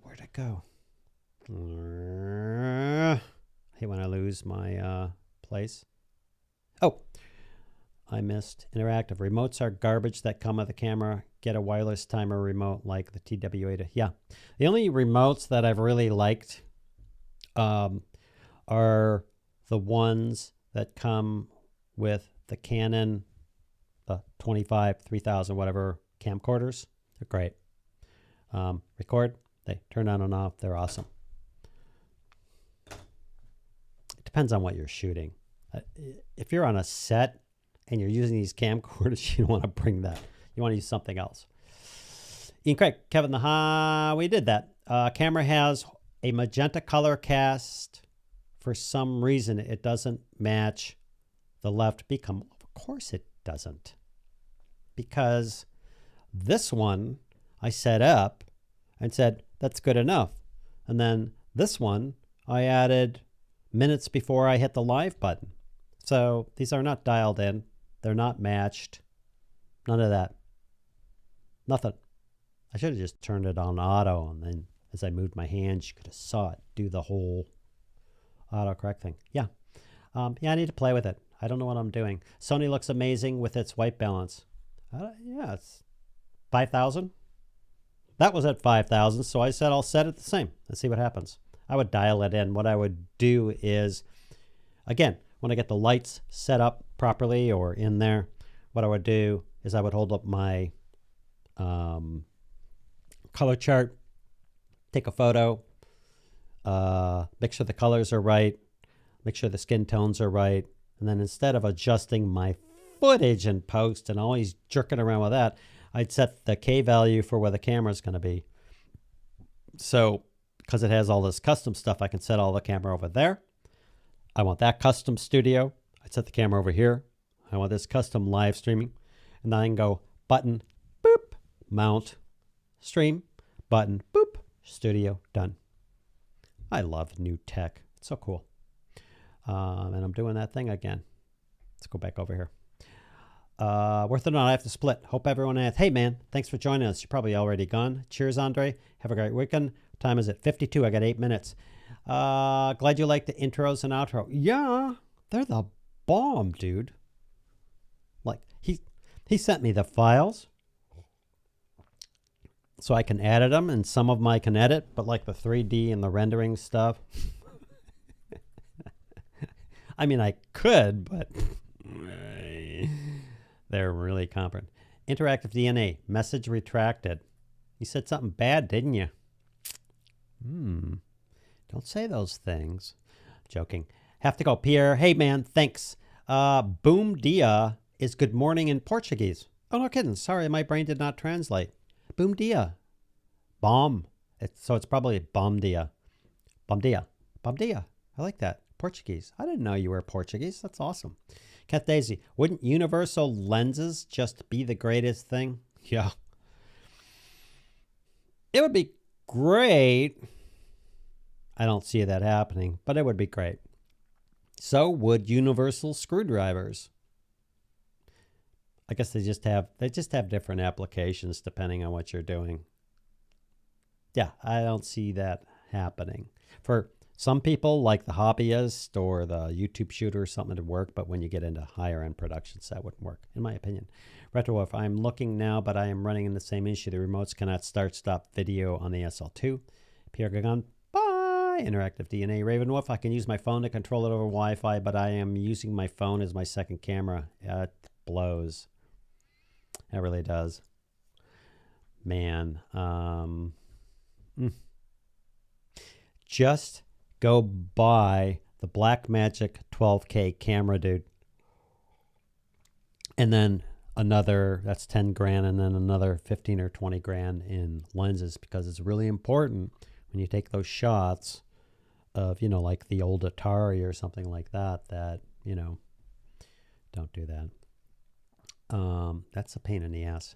Where'd it go? I hate when I lose my place. Oh, I missed interactive. Remotes are garbage that come with the camera. Get a wireless timer remote like the TW8. Yeah. The only remotes that I've really liked are the ones that come with the Canon 25, 3000, whatever camcorders. They're great. Record, they turn on and off. They're awesome. It depends on what you're shooting. If you're on a set and you're using these camcorders, you don't want to bring that. You want to use something else. Ian Craig, Kevin, we did that. Camera has a magenta color cast. For some reason, it doesn't match the left become. Of course it doesn't. Because this one I set up and said, that's good enough. And then this one, I added minutes before I hit the live button. So these are not dialed in. They're not matched. None of that. Nothing. I should have just turned it on auto, and then as I moved my hands, you could have saw it do the whole autocorrect thing. Yeah. Yeah, I need to play with it. I don't know what I'm doing. Sony looks amazing with its white balance. Yeah, it's 5,000. That was at 5,000, so I said I'll set it the same and see what happens. I would dial it in. What I would do is, again, when I get the lights set up properly or in there, what I would do is I would hold up my color chart, take a photo, make sure the colors are right, make sure the skin tones are right, and then instead of adjusting my footage in post and always jerking around with that, I'd set the K value for where the camera is going to be. So because it has all this custom stuff, I can set all the camera over there. I want that custom studio. I'd set the camera over here. I want this custom live streaming. And then I can go button, boop, mount, stream, button, boop, studio, done. I love new tech. It's so cool. And I'm doing that thing again. Let's go back over here. Worth it or not, I have to split. Hope everyone has. Hey, man, thanks for joining us. You're probably already gone. Cheers, Andre. Have a great weekend. What time is it? 52. I got 8 minutes. Glad you like the intros and outro. Yeah, they're the bomb, dude. Like, he sent me the files so I can edit them, and some of them I can edit, but like the 3D and the rendering stuff. I mean, I could, but they're really competent. Interactive DNA, message retracted. You said something bad, didn't you? Don't say those things. Joking. Have to go, Pierre. Hey, man, thanks. Boom dia is good morning in Portuguese. Oh, no kidding. Sorry, my brain did not translate. Boom dia. Bomb. So it's probably bom dia. Bom dia. Bom dia. I like that. Portuguese. I didn't know you were Portuguese. That's awesome. Cat Daisy. Wouldn't universal lenses just be the greatest thing? Yeah. It would be great. I don't see that happening, but it would be great. So would universal screwdrivers. I guess they just have different applications depending on what you're doing. Yeah, I don't see that happening. For some people, like the hobbyist or the YouTube shooter or something, to work, but when you get into higher end productions, that wouldn't work, in my opinion. RetroWolf, I'm looking now, but I am running in the same issue. The remotes cannot start-stop video on the SL2. Pierre Gagan, bye! Interactive DNA. Ravenwolf, I can use my phone to control it over Wi-Fi, but I am using my phone as my second camera. It blows. It really does. Man. Just go buy the Blackmagic 12K camera, dude. And then another, that's 10 grand, and then another 15 or 20 grand in lenses, because it's really important when you take those shots of, you know, like the old Atari or something like that, that, you know, don't do that. That's a pain in the ass.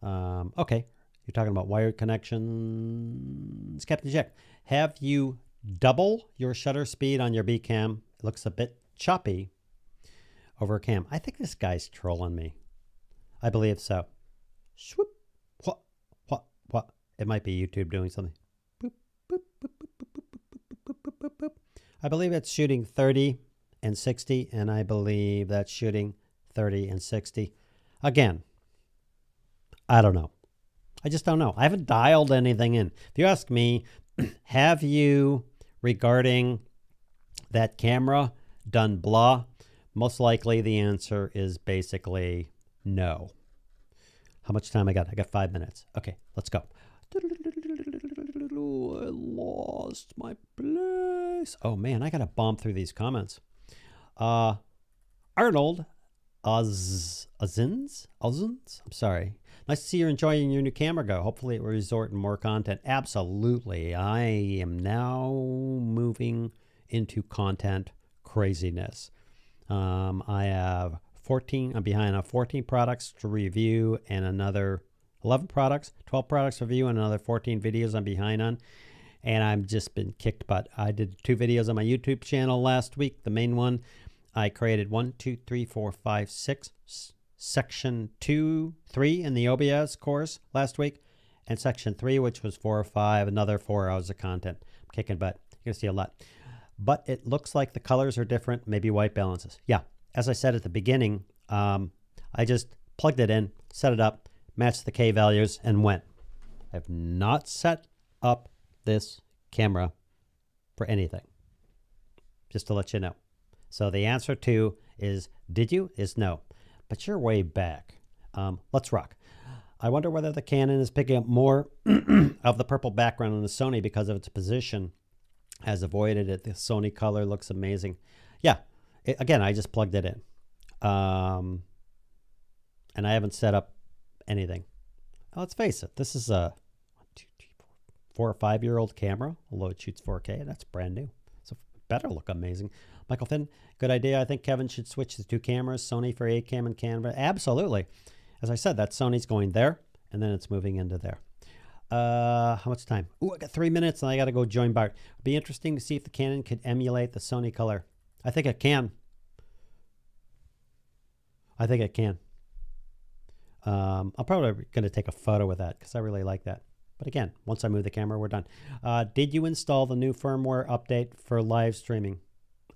Okay. You're talking about wired connections. Captain Jack, have you double your shutter speed on your B cam? It looks a bit choppy over a cam. I think this guy's trolling me. I believe so. Swoop. What? It might be YouTube doing something. Boop, boop, boop, boop, boop, boop, boop, boop, boop, boop. I believe it's shooting 30 and 60, and I believe that's shooting 30 and 60. Again, I don't know. I just don't know. I haven't dialed anything in. If you ask me, have you, regarding that camera, done blah? Most likely the answer is basically no. How much time I got? I got 5 minutes. Okay, let's go. I lost my place. Oh man, I gotta bomb through these comments. Arnold Azins? I'm sorry. Nice to see you're enjoying your new camera go. Hopefully it will result in more content. Absolutely. I am now moving into content craziness. I have 14, I'm behind on 14 products to review and another 11 products, 12 products to review and another 14 videos I'm behind on. and I've just been kicked butt. I did 2 videos on my YouTube channel last week. The main one, I created 1, 2, 3, 4, 5, 6, section 2, 3 in the OBS course last week, and section 3, which was 4 or 5, another 4 hours of content. I'm kicking butt. You're gonna see a lot. But it looks like the colors are different, maybe white balances. Yeah, as I said at the beginning, I just plugged it in, set it up, matched the K values, and went. I have not set up this camera for anything, just to let you know. So the answer to is, did you, is no. But you're way back. Let's rock. I wonder whether the Canon is picking up more of the purple background on the Sony because of its position has avoided it. The Sony color looks amazing. Yeah, again, I just plugged it in. And I haven't set up anything. Now, let's face it, this is a 4 or 5 year old camera, although it shoots 4K, and that's brand new. So it better look amazing. Michael Finn, good idea. I think Kevin should switch the 2 cameras, Sony for 8cam and Canon. Absolutely. As I said, that Sony's going there, and then it's moving into there. How much time? Ooh, I got 3 minutes, and I got to go join Bart. It'd be interesting to see if the Canon could emulate the Sony color. I think it can. I think it can. I'm probably going to take a photo with that because I really like that. But again, once I move the camera, we're done. Did you install the new firmware update for live streaming?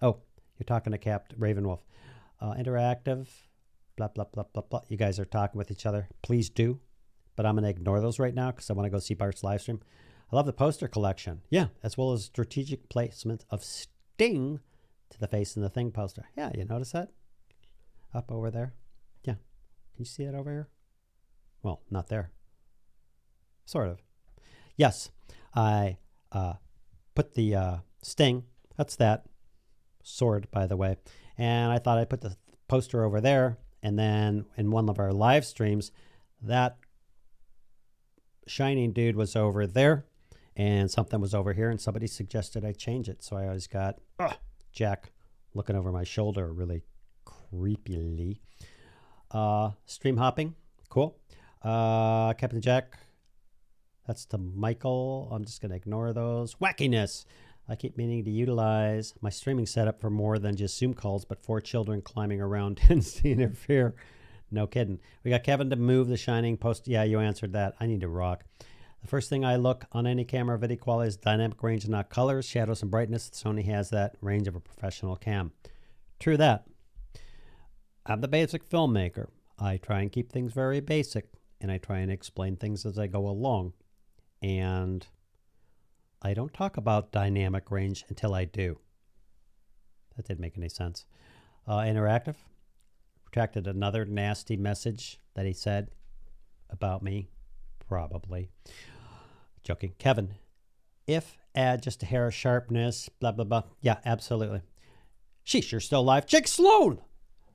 Oh, you're talking to Capt Ravenwolf. Interactive, blah, blah, blah, blah, blah. You guys are talking with each other. Please do. But I'm going to ignore those right now because I want to go see Bart's live stream. I love the poster collection. Yeah, as well as strategic placement of Sting to the face in the Thing poster. Yeah, you notice that? Up over there. Yeah. Can you see it over here? Well, not there. Sort of. Yes, I put the Sting, that's that, sword, by the way, and I thought I'd put the poster over there, and then in one of our live streams, that shining dude was over there, and something was over here, and somebody suggested I change it, so I always got Jack looking over my shoulder really creepily. Stream hopping, cool. Captain Jack, that's to Michael. I'm just going to ignore those. Wackiness. I keep meaning to utilize my streaming setup for more than just Zoom calls, but 4 children climbing around tends to interfere. No kidding. We got Kevin to move the shining post. Yeah, you answered that. I need to rock. The first thing I look on any camera video quality is dynamic range and not colors, shadows, and brightness. Sony has that range of a professional cam. True that. I'm the basic filmmaker. I try and keep things very basic, and I try and explain things as I go along. And I don't talk about dynamic range until I do. That didn't make any sense. Interactive. Retracted another nasty message that he said about me. Probably. Joking. Kevin, if add just a hair of sharpness, blah, blah, blah. Yeah, absolutely. Sheesh, you're still alive. Jake Sloan!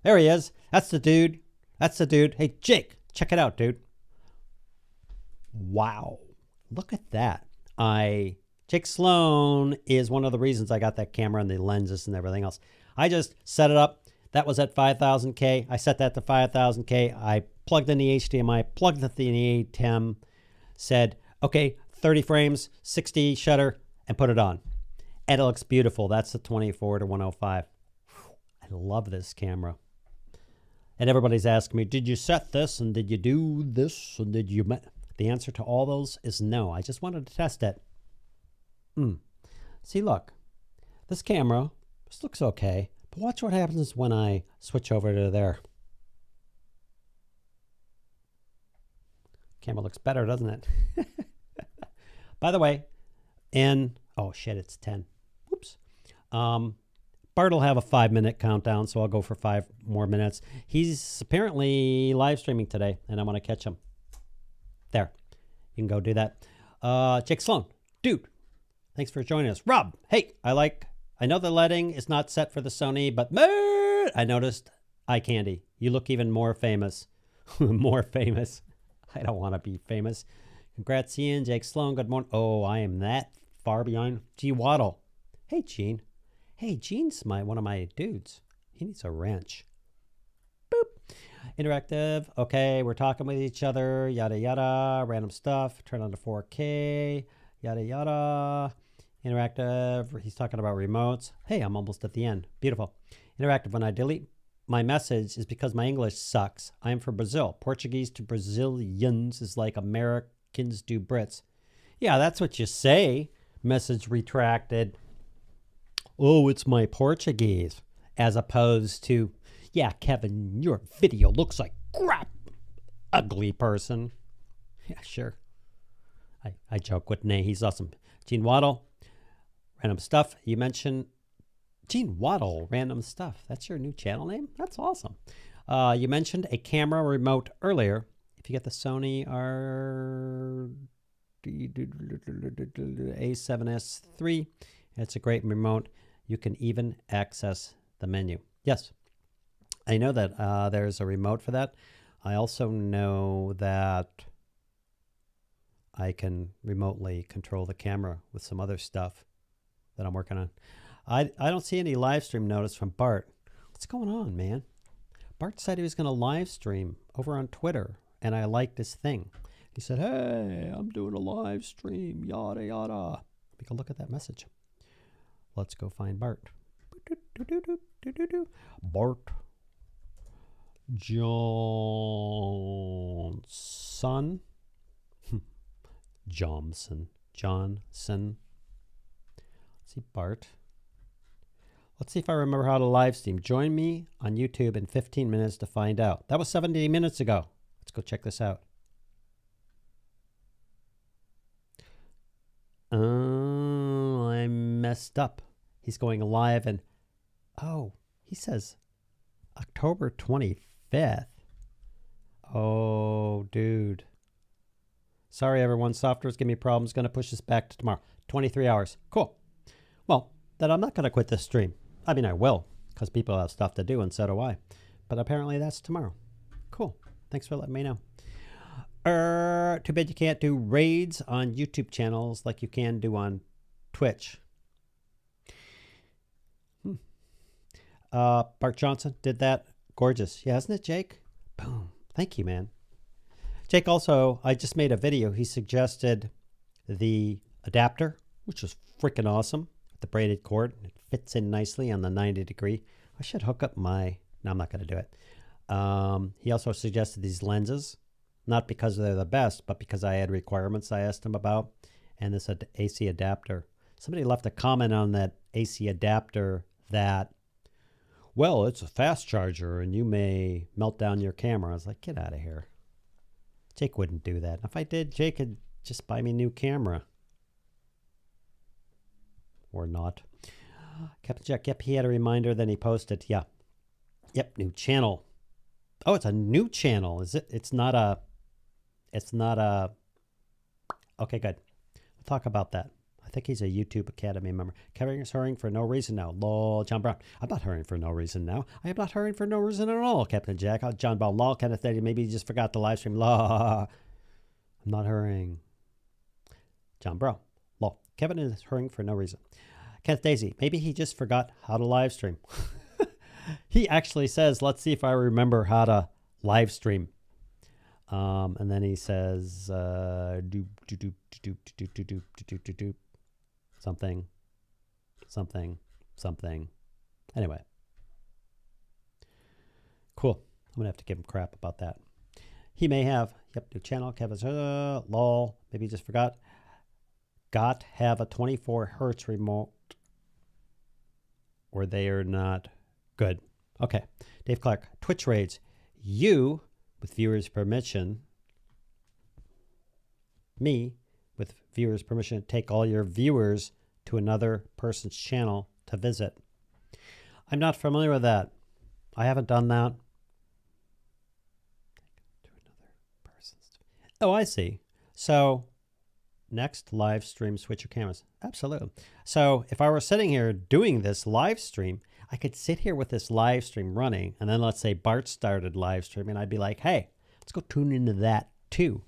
There he is. That's the dude. That's the dude. Hey, Jake, check it out, dude. Wow. Look at that. Jake Sloan is one of the reasons I got that camera and the lenses and everything else. I just set it up. That was at 5000K. I set that to 5000K. I plugged in the HDMI, plugged it in the ATEM, said, okay, 30 frames, 60 shutter, and put it on. And it looks beautiful. That's the 24 to 105. I love this camera. And everybody's asking me, did you set this? And did you do this? And did you... The answer to all those is no. I just wanted to test it. See, look. This camera, this looks okay. But watch what happens when I switch over to there. Camera looks better, doesn't it? By the way, oh shit, it's 10. Whoops. Bart will have a 5-minute countdown, so I'll go for 5 more minutes. He's apparently live streaming today, and I want to catch him. There. You can go do that. Jake Sloan, dude, thanks for joining us. Rob, hey, I know the lighting is not set for the Sony, but I noticed eye candy. You look even more famous. More famous. I don't want to be famous. Congrats, Ian. Jake Sloan, good morning. Oh, I am that far behind. G Waddle. Hey, Gene. Hey, Gene's one of my dudes. He needs a wrench. Boop. Interactive. Okay, we're talking with each other. Yada, yada. Random stuff. Turn on to 4K. Yada, yada. Interactive. He's talking about remotes. Hey, I'm almost at the end. Beautiful. Interactive. When I delete my message is because my English sucks. I am from Brazil. Portuguese to Brazilians is like Americans do Brits. Yeah, that's what you say. Message retracted. Oh, it's my Portuguese. As opposed to, yeah, Kevin, your video looks like crap. Ugly person. Yeah, sure. I joke with Nay. He's awesome. Gene Waddle. Random stuff. You mentioned Gene Waddle, random stuff. That's your new channel name? That's awesome. You mentioned a camera remote earlier. If you get the Sony A7S3, it's a great remote. You can even access the menu. Yes, I know that there's a remote for that. I also know that I can remotely control the camera with some other stuff that I'm working on. I don't see any live stream notice from Bart. What's going on, man? Bart said he was going to live stream over on Twitter, and I liked his thing. He said, hey, I'm doing a live stream, yada, yada. We can look at that message. Let's go find Bart. Bart Johnson. Johnson. Let's see, Bart. Let's see if I remember how to live stream. Join me on YouTube in 15 minutes to find out. That was 70 minutes ago. Let's go check this out. Oh, I messed up. He's going live and, oh, he says October 25th. Oh, dude. Sorry, everyone. Software's giving me problems. Going to push this back to tomorrow. 23 hours. Cool. Well, then I'm not going to quit this stream. I mean, I will, because people have stuff to do, and so do I. But apparently that's tomorrow. Cool. Thanks for letting me know. Too bad you can't do raids on YouTube channels like you can do on Twitch. Bart Johnson did that. Gorgeous. Yeah, isn't it, Jake? Boom. Thank you, man. Jake also, I just made a video. He suggested the adapter, which was freaking awesome. The braided cord. It fits in nicely on the 90 degree. I should hook up my, no, I'm not going to do it. He also suggested these lenses, not because they're the best, but because I had requirements I asked him about, and this AC adapter. Somebody left a comment on that AC adapter that, well, it's a fast charger and you may melt down your camera. I was like, get out of here. Jake wouldn't do that. If I did, Jake could just buy me a new camera. Or not. Captain Jack, yep, he had a reminder, then he posted, yeah. Yep, new channel. Oh, it's a new channel, is it? It's not a, okay, good. We'll talk about that. I think he's a YouTube Academy member. Kevin is hurrying for no reason now. Lol, John Brown. I'm not hurrying for no reason now. I am not hurrying for no reason at all, Captain Jack. John Brown, lol, Kenneth Daddy, maybe you just forgot the live stream. Lol. I'm not hurrying. John Brown, lol. Kevin is hurrying for no reason. Kenneth Daisy, maybe he just forgot how to live stream. He actually says, let's see if I remember how to live stream. And then he says, something. Anyway. Cool. I'm going to have to give him crap about that. He may have, yep, new channel, Kevin's, lol, maybe he just forgot. Got have a 24 hertz remote or they are not good. Okay. Dave Clark, Twitch raids. You, with viewers' permission, me, with viewers' permission, take all your viewers to another person's channel to visit. I'm not familiar with that. I haven't done that. To another person's. Oh, I see. So, next live stream, switch your cameras. Absolutely. So if I were sitting here doing this live stream, I could sit here with this live stream running, and then let's say Bart started live streaming, I'd be like, hey, let's go tune into that too.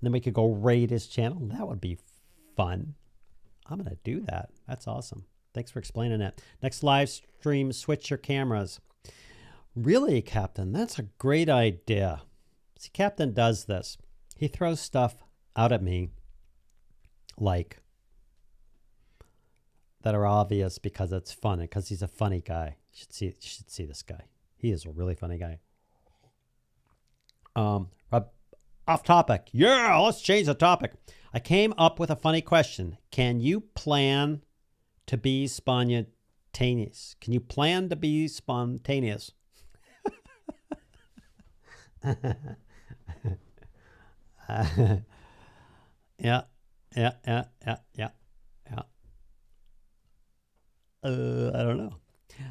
And then we could go raid his channel. That would be fun. I'm going to do that. That's awesome. Thanks for explaining that. Next live stream, switch your cameras. Really, Captain? That's a great idea. See, Captain does this. He throws stuff out at me, like that are obvious because it's fun and because he's a funny guy. You should see this guy. He is a really funny guy. Off topic. Yeah, let's change the topic. I came up with a funny question. Can you plan to be spontaneous? Can you plan to be spontaneous? Yeah. I don't know.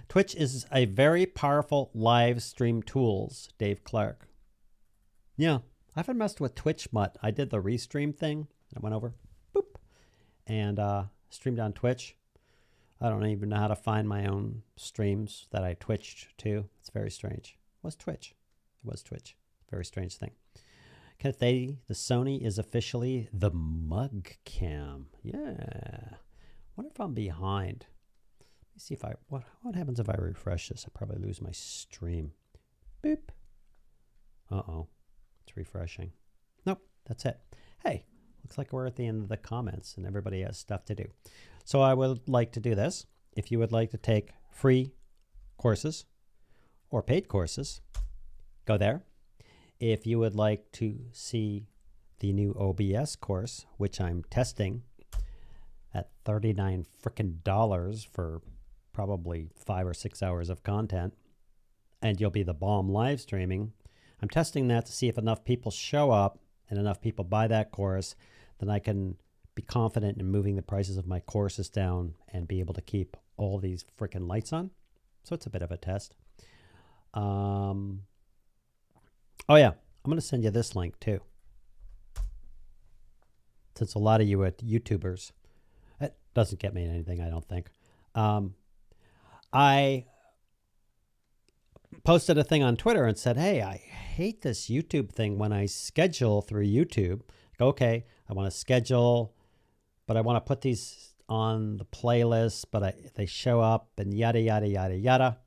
Twitch is a very powerful live stream tools, Dave Clark. Yeah, I haven't messed with Twitch much. I did the restream thing. I went over, boop, and streamed on Twitch. I don't even know how to find my own streams that I twitched to. It's very strange. What's Twitch? It was Twitch. Very strange thing. Kenneth A, the Sony is officially the mug cam. Yeah. Wonder if I'm behind. Let me see if what happens if I refresh this? I probably lose my stream. Boop. Uh-oh. It's refreshing. Nope, that's it. Hey, looks like we're at the end of the comments and everybody has stuff to do. So I would like to do this. If you would like to take free courses or paid courses, go there. If you would like to see the new OBS course, which I'm testing at $39 frickin' for probably 5 or 6 hours of content, and you'll be the bomb live streaming, I'm testing that to see if enough people show up and enough people buy that course, then I can be confident in moving the prices of my courses down and be able to keep all these frickin' lights on. So it's a bit of a test. Oh yeah, I'm going to send you this link too. Since a lot of you are YouTubers, it doesn't get me anything, I don't think. I posted a thing on Twitter and said, hey, I hate this YouTube thing when I schedule through YouTube. Go, okay, I want to schedule, but I want to put these on the playlist, but they show up and yada, yada, yada, yada.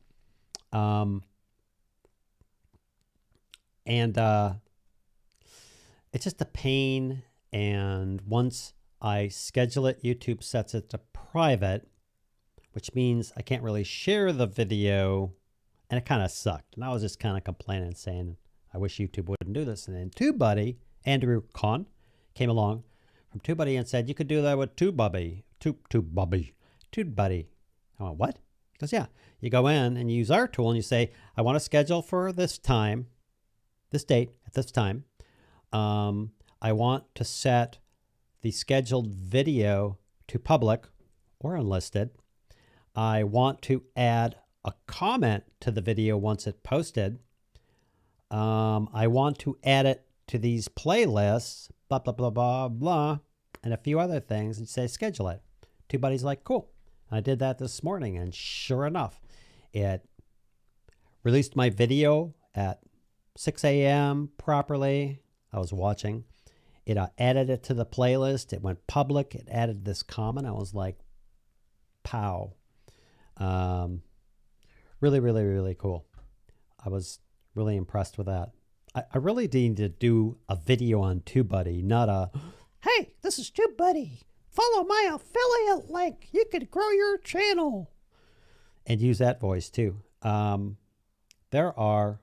It's just a pain. And once I schedule it, YouTube sets it to private, which means I can't really share the video. And it kind of sucked. And I was just kind of complaining, saying, I wish YouTube wouldn't do this. And then TubeBuddy, Andrew Kahn, came along from TubeBuddy and said, you could do that with TubeBuddy. TubeBuddy. I went, what? He goes, yeah. You go in and you use our tool and you say, I want to schedule for this time, this date at this time. I want to set the scheduled video to public or unlisted. I want to add a comment to the video once it's posted. I want to add it to these playlists, blah, blah, blah, blah, blah, and a few other things, and say, schedule it. TubeBuddy's like, cool. I did that this morning, and sure enough, it released my video at 6 a.m. properly. I was watching. It added it to the playlist. It went public. It added this comment. I was like, pow. Really, really, really cool. I was really impressed with that. I really need to do a video on TubeBuddy, not a, hey, this is TubeBuddy. Follow my affiliate link. You could grow your channel. And use that voice too. There are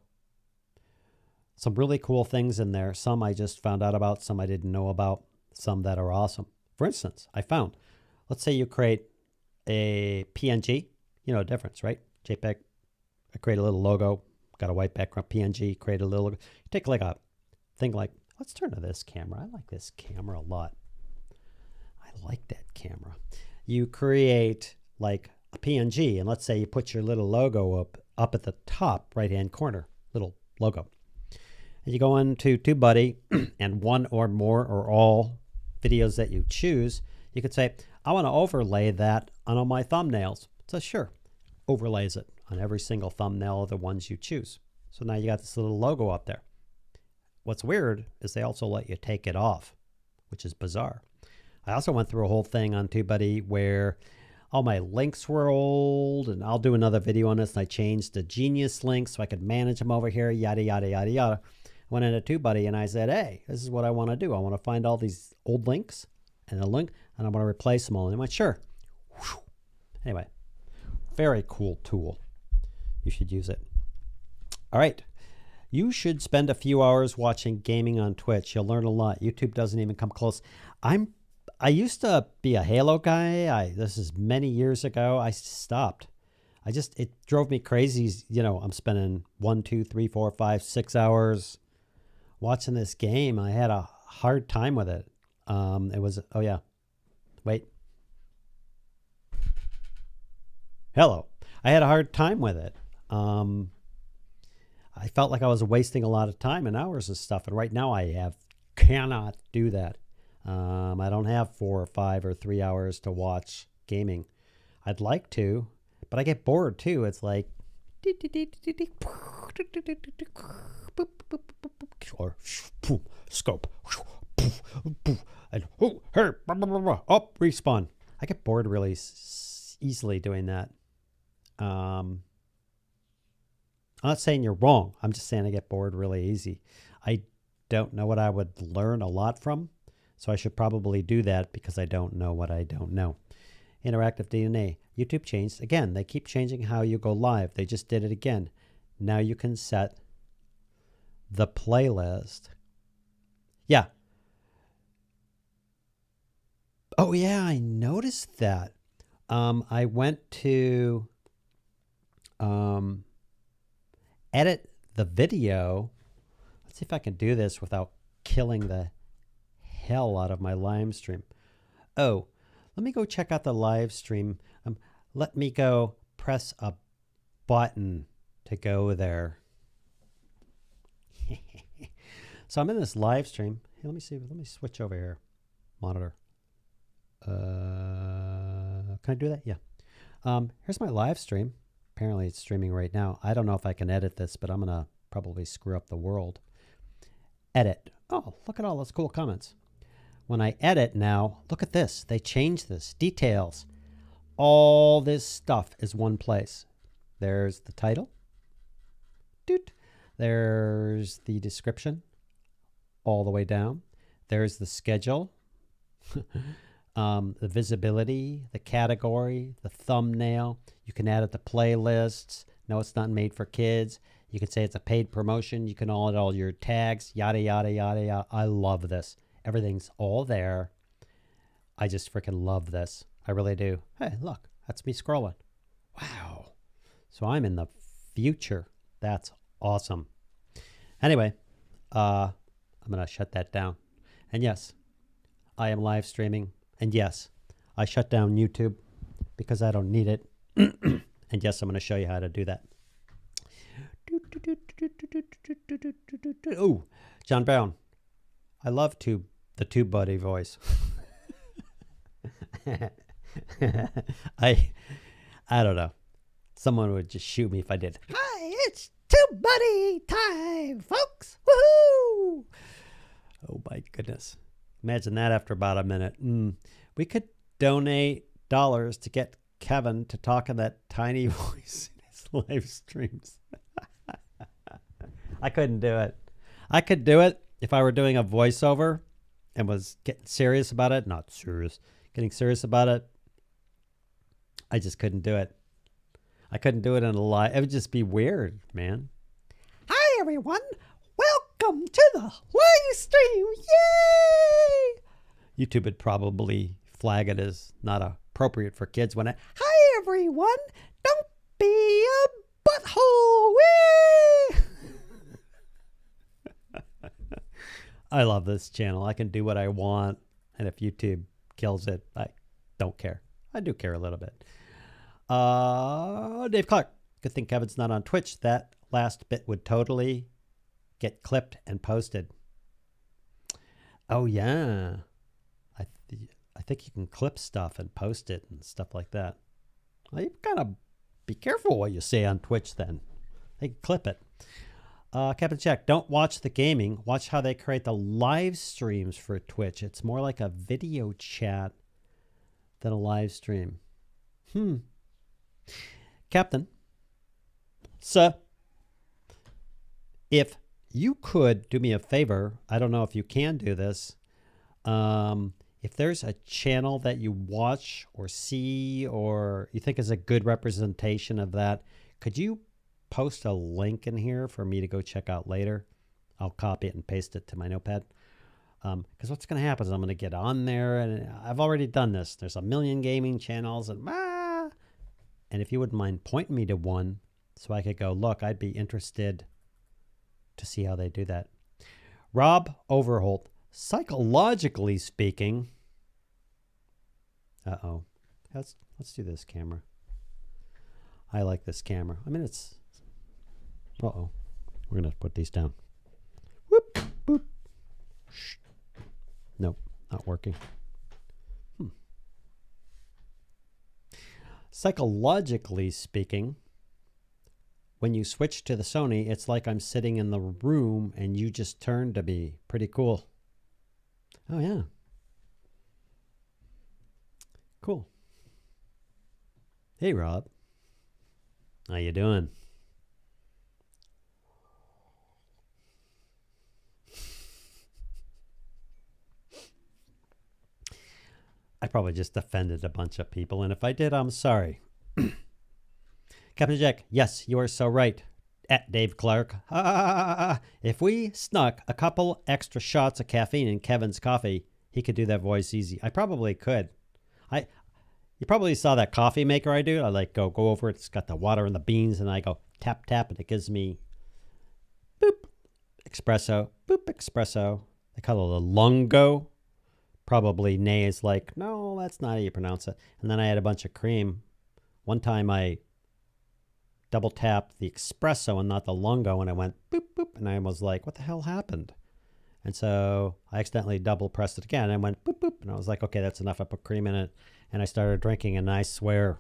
some really cool things in there. Some I just found out about, some I didn't know about, some that are awesome. For instance, I found, let's say you create a PNG, you know the difference, right? JPEG, I create a little logo, got a white background, PNG, create a little logo. You take like a thing like, let's turn to this camera. I like this camera a lot. I like that camera. You create like a PNG, and let's say you put your little logo up at the top right-hand corner, little logo. And you go into TubeBuddy, and one or more or all videos that you choose, you could say, I want to overlay that on all my thumbnails. So sure, overlays it on every single thumbnail of the ones you choose. So now you got this little logo up there. What's weird is they also let you take it off, which is bizarre. I also went through a whole thing on TubeBuddy where all my links were old, and I'll do another video on this, and I changed the Genius links so I could manage them over here, yada, yada, yada, yada. I went into TubeBuddy and I said, hey, this is what I want to do. I want to find all these old links And the link, and I'm going to replace them all. And I went, sure. Anyway, very cool tool. You should use it. All right. You should spend a few hours watching gaming on Twitch. You'll learn a lot. YouTube doesn't even come close. I used to be a Halo guy. This is many years ago. I stopped. It drove me crazy. You know, I'm spending 1, 2, 3, 4, 5, 6 hours watching this game. I had a hard time with it. It was, oh yeah, wait. Hello. I had a hard time with it. I felt like I was wasting a lot of time and hours and stuff. And right now cannot do that. I don't have 4 or 5 or 3 hours to watch gaming. I'd like to, but I get bored too. It's like, or scope, and up, respawn. I get bored really easily doing that. I'm not saying you're wrong. I'm just saying I get bored really easy. I don't know what I would learn a lot from, so I should probably do that because I don't know what I don't know. Interactive DNA. YouTube changed. Again, they keep changing how you go live. They just did it again. Now you can set the playlist. Yeah. Oh, yeah, I noticed that. I went to edit the video. Let's see if I can do this without killing the hell out of my live stream. Oh, let me go check out the live stream. Let me go press a button to go there. So I'm in this live stream. Hey, let me see. Let me switch over here. Monitor. Can I do that? Yeah. Here's my live stream. Apparently it's streaming right now. I don't know if I can edit this, but I'm going to probably screw up the world. Edit. Oh, look at all those cool comments. When I edit now, look at this. They changed this. Details. All this stuff is one place. There's the title. Doot. There's the description all the way down. There's the schedule. The visibility, the category, the thumbnail. You can add it to playlists. No, it's not made for kids. You can say it's a paid promotion. You can add all your tags, yada, yada, yada, yada. I love this. Everything's all there. I just freaking love this. I really do. Hey, look, that's me scrolling. Wow. So I'm in the future. That's awesome. Anyway, I'm going to shut that down. And yes, I am live streaming. And yes, I shut down YouTube because I don't need it. And yes, I'm going to show you how to do that. Oh, John Brown. I love the Tube Buddy voice. I don't know. Someone would just shoot me if I did. Hi, it's Tube Buddy time, folks. Woohoo! Oh my goodness. Imagine that after about a minute. We could donate dollars to get Kevin to talk in that tiny voice in his live streams. I couldn't do it. I could do it if I were doing a voiceover and was getting serious about it. Not serious. Getting serious about it. I just couldn't do it. I couldn't do it in a live. It would just be weird, man. Hi, everyone. Welcome to the live stream. Yay! YouTube would probably flag it as not appropriate for kids when hi, everyone. Don't be a butthole. Whee! I love this channel. I can do what I want. And if YouTube kills it, I don't care. I do care a little bit. Dave Clark. Good thing Kevin's not on Twitch. That last bit would totally get clipped and posted. Oh, yeah. I think you can clip stuff and post it and stuff like that. Well, you gotta be careful what you say on Twitch then. They can clip it. Captain Check, don't watch the gaming. Watch how they create the live streams for Twitch. It's more like a video chat than a live stream. Captain, sir, if you could do me a favor, I don't know if you can do this. if there's a channel that you watch or see or you think is a good representation of that, could you post a link in here for me to go check out later? I'll copy it and paste it to my notepad. Because what's going to happen is I'm going to get on there, and I've already done this. There's a million gaming channels, and if you wouldn't mind pointing me to one so I could go, look, I'd be interested to see how they do that. Rob Overholt, psychologically speaking, let's do this camera. I like this camera. I mean, it's, we're going to put these down. Whoop, boop. Shh. Nope, not working. Psychologically speaking, when you switch to the Sony, it's like I'm sitting in the room and you just turned to me. Pretty cool. Oh, yeah. Cool. Hey, Rob. How you doing? I probably just offended a bunch of people, and if I did, I'm sorry. Captain Jack, yes, you are so right. At Dave Clark. If we snuck a couple extra shots of caffeine in Kevin's coffee, he could do that voice easy. I probably could. You probably saw that coffee maker I do. I like go over it. It's got the water and the beans, and I go tap, tap, and it gives me boop, espresso, boop, espresso. They call it a lungo. Probably Nay is like, no, that's not how you pronounce it. And then I had a bunch of cream. One time I double tapped the espresso and not the lungo, and I went boop, boop, and I was like, what the hell happened? And so I accidentally double pressed it again, and I went boop, boop, and I was like, okay, that's enough. I put cream in it, and I started drinking, and I swear,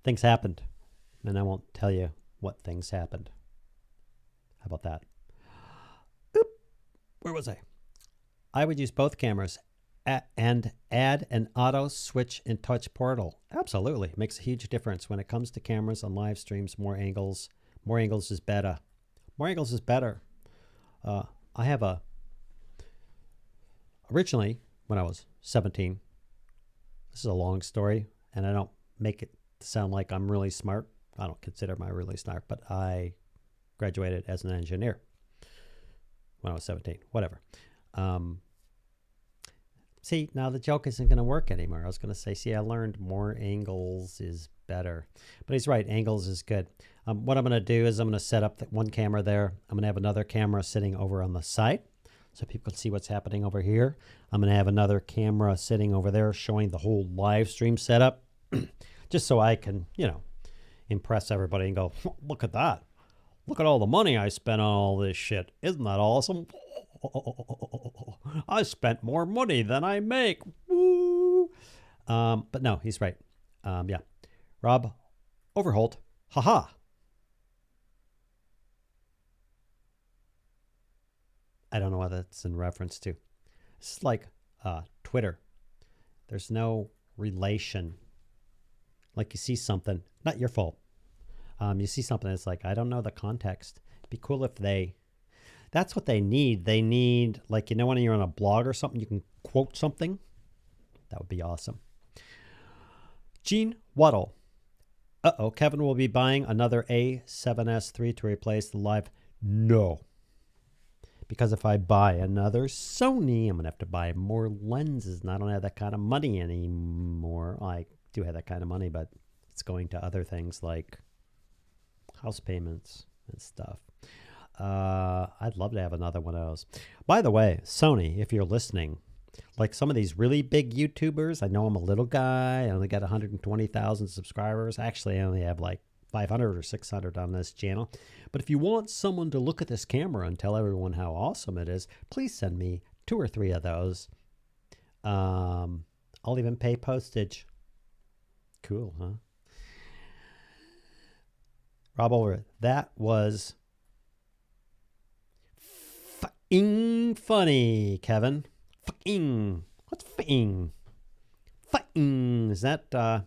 things happened, and I won't tell you what things happened. How about that? Oop. Where was I? I would use both cameras and add an auto switch in touch portal. Absolutely. Makes a huge difference when it comes to cameras on live streams. More angles is better. More angles is better. I have originally when I was 17, this is a long story and I don't make it sound like I'm really smart. I don't consider myself really smart, but I graduated as an engineer when I was 17, whatever. See, now the joke isn't going to work anymore. I was going to say, see, I learned more angles is better. But he's right, angles is good. What I'm going to do is I'm going to set up one camera there. I'm going to have another camera sitting over on the side so people can see what's happening over here. I'm going to have another camera sitting over there showing the whole live stream setup just so I can, impress everybody and go, look at that. Look at all the money I spent on all this shit. Isn't that awesome? I spent more money than I make. Woo! But no, he's right. Yeah. Rob Overholt. Haha. I don't know what that's in reference to. It's like Twitter. There's no relation. Like you see something, not your fault. You see something, it's like, I don't know the context. It'd be cool if that's what they need. They need, like, when you're on a blog or something, you can quote something. That would be awesome. Gene Waddle. Kevin will be buying another A7S III to replace the Live. No. Because if I buy another Sony, I'm going to have to buy more lenses, and I don't have that kind of money anymore. I do have that kind of money, but it's going to other things like house payments and stuff. I'd love to have another one of those. By the way, Sony, if you're listening, like some of these really big YouTubers, I know I'm a little guy. I only got 120,000 subscribers. Actually, I only have like 500 or 600 on this channel. But if you want someone to look at this camera and tell everyone how awesome it is, please send me 2 or 3 of those. I'll even pay postage. Cool, huh? Rob Over, that was fucking funny, Kevin. Fucking. What's fucking? Fucking. Is that,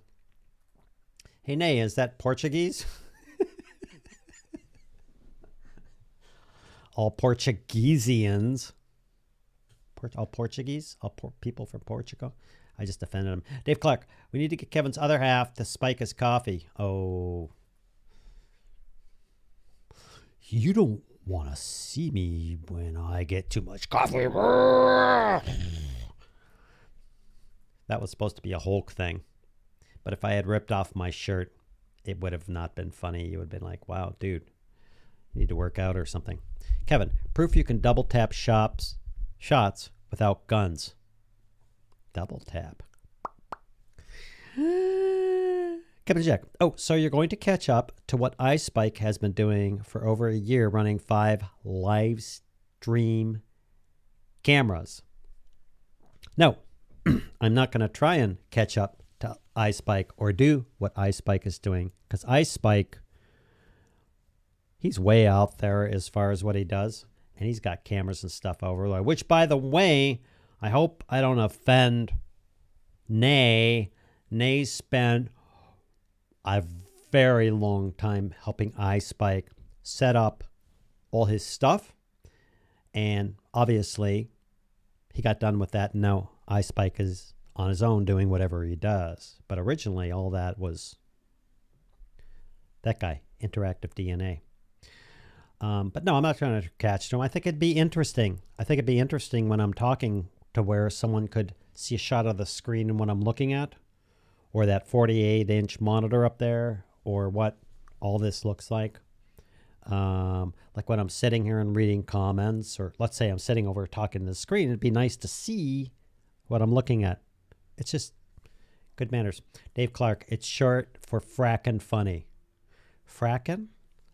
hey, Nay, is that Portuguese? all Portuguesians, all Portuguese, people from Portugal. I just offended him. Dave Clark, we need to get Kevin's other half to spike his coffee. Oh. You don't want to see me when I get too much coffee. That was supposed to be a Hulk thing. But if I had ripped off my shirt, it would have not been funny. You would have been like, wow, dude, you need to work out or something. Kevin, proof you can double tap shots without guns. Double tap. Kevin Jack. Oh, so you're going to catch up to what iSpike has been doing for over a year, running 5 live stream cameras. No, I'm not going to try and catch up to iSpike or do what iSpike is doing, because iSpike, he's way out there as far as what he does, and he's got cameras and stuff over there, which, by the way, I hope I don't offend Nay. Nay spent a very long time helping iSpike set up all his stuff, and obviously he got done with that. Now iSpike is on his own doing whatever he does, but originally all that was that guy, Interactive DNA. But no, I'm not trying to catch him. I think it'd be interesting. I think it'd be interesting when I'm talking to where someone could see a shot of the screen and what I'm looking at, or that 48-inch monitor up there, or what all this looks like. Like when I'm sitting here and reading comments, or let's say I'm sitting over talking to the screen, it'd be nice to see what I'm looking at. It's just good manners. Dave Clark, it's short for frackin' funny. Frackin'?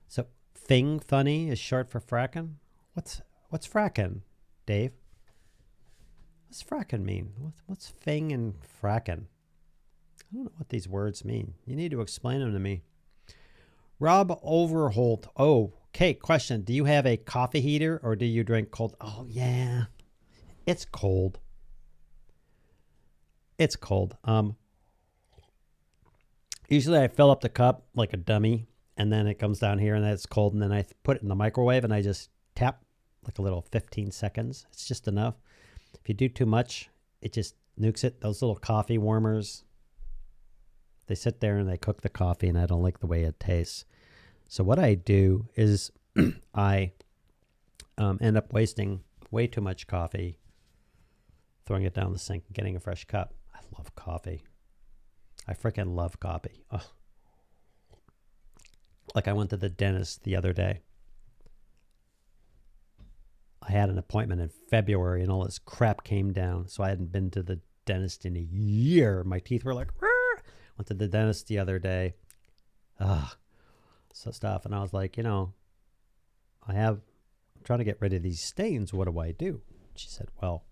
So thing funny is short for frackin'? What's frackin', Dave? What's frackin' mean? What's thing and frackin'? I don't know what these words mean. You need to explain them to me. Rob Overholt. Oh, Kate, question. Do you have a coffee heater or do you drink cold? Oh, yeah. It's cold. It's cold. Usually I fill up the cup like a dummy, and then it comes down here and then it's cold, and then I put it in the microwave and I just tap like a little 15 seconds. It's just enough. If you do too much, it just nukes it. Those little coffee warmers, they sit there and they cook the coffee, and I don't like the way it tastes. So what I do is I end up wasting way too much coffee, throwing it down the sink and getting a fresh cup. I love coffee. I freaking love coffee. Ugh. Like I went to the dentist the other day. I had an appointment in February and all this crap came down. So I hadn't been to the dentist in a year. My teeth were like, rrr. Went to the dentist the other day. So stuff. And I was like, I'm trying to get rid of these stains. What do I do? She said, well,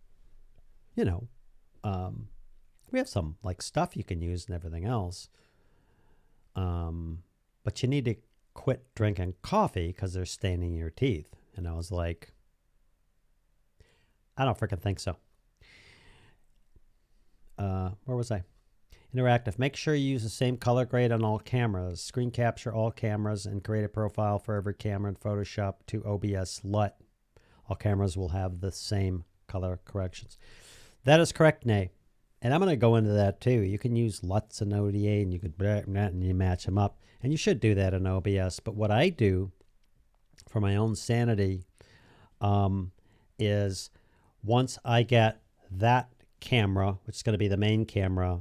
we have some like stuff you can use and everything else. But you need to quit drinking coffee because they're staining your teeth. And I was like, I don't freaking think so. Where was I? Interactive. Make sure you use the same color grade on all cameras. Screen capture all cameras and create a profile for every camera in Photoshop to OBS LUT. All cameras will have the same color corrections. That is correct, Nay. And I'm going to go into that too. You can use LUTs and ODA, and you could and you match them up. And you should do that in OBS. But what I do for my own sanity is once I get that camera, which is going to be the main camera,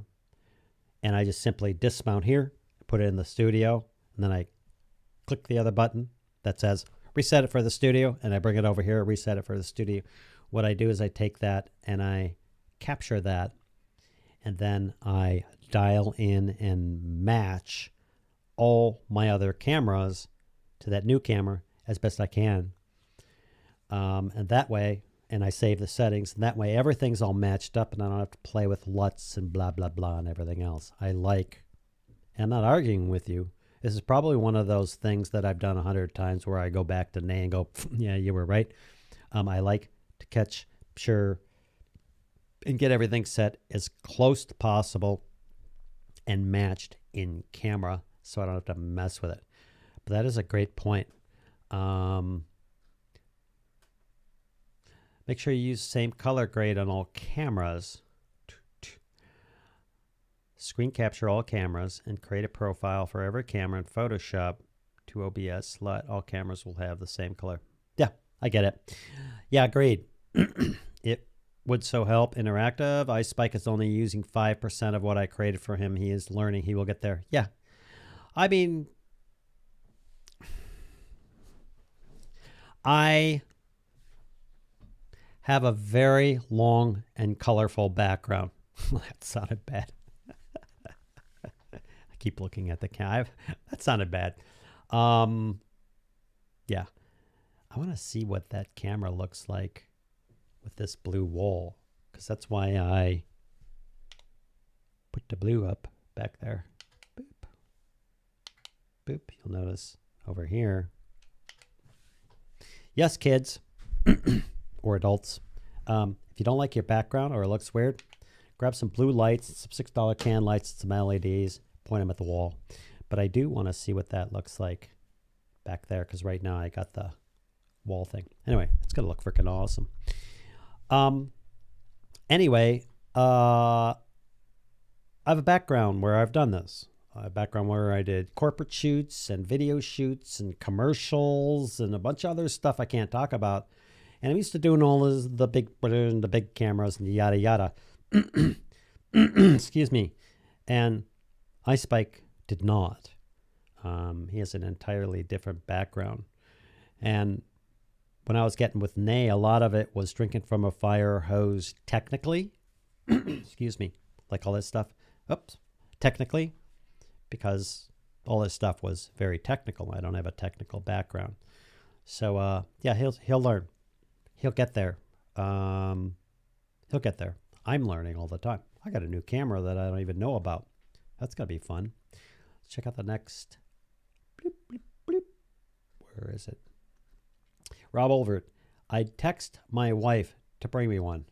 and I just simply dismount here, put it in the studio, and then I click the other button that says reset it for the studio, and I bring it over here, reset it for the studio. What I do is I take that and I capture that, and then I dial in and match all my other cameras to that new camera as best I can. And that way, and I save the settings, and that way everything's all matched up, and I don't have to play with LUTs and blah, blah, blah, and everything else. And I'm not arguing with you. This is probably one of those things that I've done 100 times where I go back to Nay and go, yeah, you were right. I like to catch, sure, and get everything set as close to possible and matched in camera so I don't have to mess with it. But that is a great point. Make sure you use the same color grade on all cameras. Screen capture all cameras and create a profile for every camera in Photoshop to OBS. Let all cameras will have the same color. Yeah, I get it. Yeah, agreed. It would so help. Interactive. iSpike is only using 5% of what I created for him. He is learning. He will get there. Yeah. I mean, I have a very long and colorful background. That sounded bad. I keep looking at the camera. That sounded bad. Yeah. I want to see what that camera looks like with this blue wall, because that's why I put the blue up back there. Boop. Boop. You'll notice over here. Yes, kids or adults. If you don't like your background or it looks weird, grab some blue lights, some $6 can lights, some LEDs, point them at the wall. But I do want to see what that looks like back there, because right now I got the wall thing. Anyway, it's going to look freaking awesome. Anyway, I have a background where I've done this. A background where I did corporate shoots and video shoots and commercials and a bunch of other stuff I can't talk about. And I'm used to doing all this, the big cameras and yada yada. Excuse me. And iSpike did not. He has an entirely different background. And when I was getting with Nay, a lot of it was drinking from a fire hose technically. Excuse me. Like all this stuff. Oops. Technically. Because all this stuff was very technical. I don't have a technical background. So, yeah, he'll learn. He'll get there. He'll get there. I'm learning all the time. I got a new camera that I don't even know about. That's going to be fun. Let's check out the next. Bloop, bloop, bloop. Where is it? Rob Olvert. I'd text my wife to bring me one.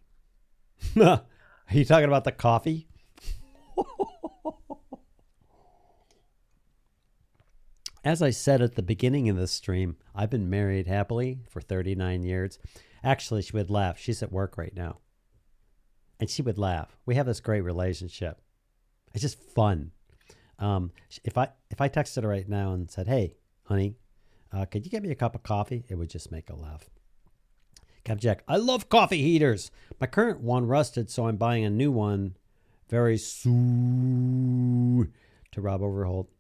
Are you talking about the coffee? As I said at the beginning of this stream, I've been married happily for 39 years. Actually, she would laugh. She's at work right now. And she would laugh. We have this great relationship. It's just fun. If I texted her right now and said, hey, honey, could you get me a cup of coffee? It would just make her laugh. Cap Jack, I love coffee heaters. My current one rusted, so I'm buying a new one very soon. To Rob Overholt.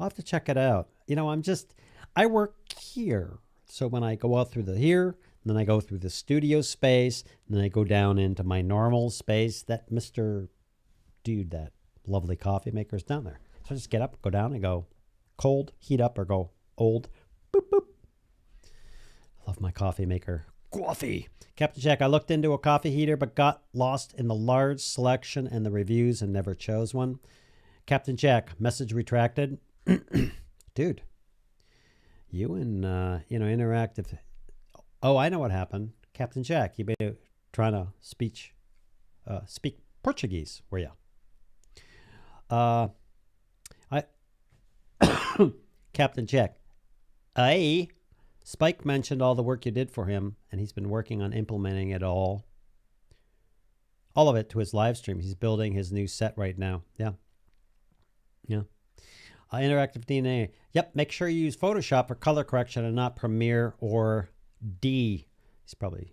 I'll have to check it out. You know, I work here. So when I go out through here, then I go through the studio space, and then I go down into my normal space. That Mr. Dude, that lovely coffee maker is down there. So I just get up, go down, and go cold, heat up, or go old. Boop, boop. I love my coffee maker. Coffee. Captain Jack, I looked into a coffee heater, but got lost in the large selection and the reviews and never chose one. Captain Jack, message retracted. Dude, you and, Interactive. Oh, I know what happened. Captain Jack, you been trying to speak Portuguese, were you? Captain Jack, Spike mentioned all the work you did for him, and he's been working on implementing it all of it to his live stream. He's building his new set right now. Yeah. Yeah. Interactive DNA. Yep, make sure you use Photoshop for color correction and not Premiere or D. He's probably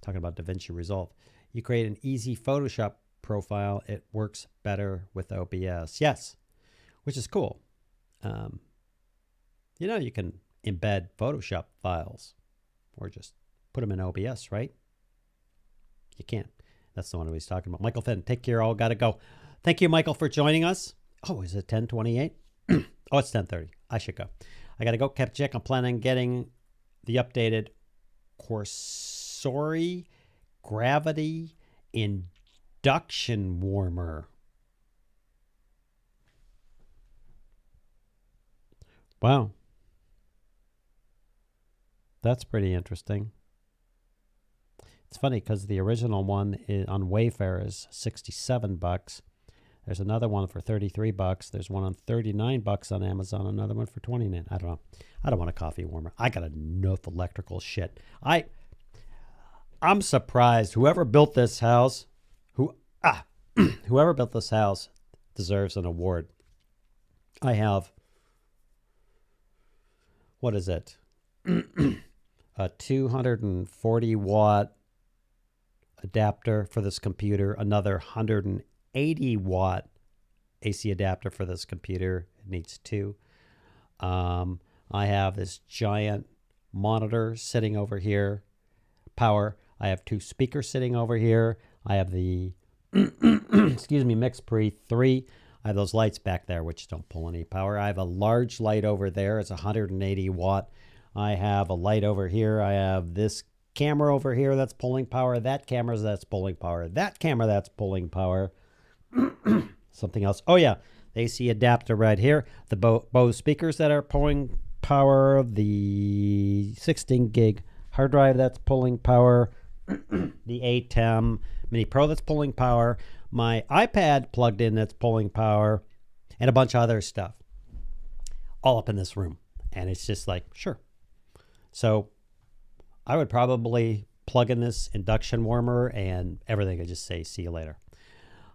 talking about DaVinci Resolve. You create an easy Photoshop profile. It works better with OBS. Yes, which is cool. You can embed Photoshop files or just put them in OBS, right? You can't. That's the one he's talking about. Michael Finn, take care. All got to go. Thank you, Michael, for joining us. Oh, is it 10:28? Oh, it's 10:30. I should go. I got to go. Kept check. I'm planning on getting the updated Corsori Gravity Induction Warmer. Wow. That's pretty interesting. It's funny because the original one on Wayfair is $67. There's another one for $33. There's one on $39 on Amazon. Another one for $29. I don't know. I don't want a coffee warmer. I got enough electrical shit. I I'm surprised. Whoever built this house, whoever built this house deserves an award. I have, what is it? A 240 watt adapter for this computer, another 180 watt AC adapter for this computer. It needs two. I have this giant monitor sitting over here, power. I have two speakers sitting over here. I have the, excuse me, MixPre 3. I have those lights back there, which don't pull any power. I have a large light over there. It's 180 watt. I have a light over here. I have this camera over here that's pulling power. That camera that's pulling power. That camera that's pulling power. Something else. Oh, yeah. The AC adapter right here. The Bose speakers that are pulling power. The 16 gig hard drive that's pulling power. The ATEM Mini Pro that's pulling power. My iPad plugged in that's pulling power. And a bunch of other stuff. All up in this room. And it's just like, sure. So I would probably plug in this induction warmer and everything would just say, see you later.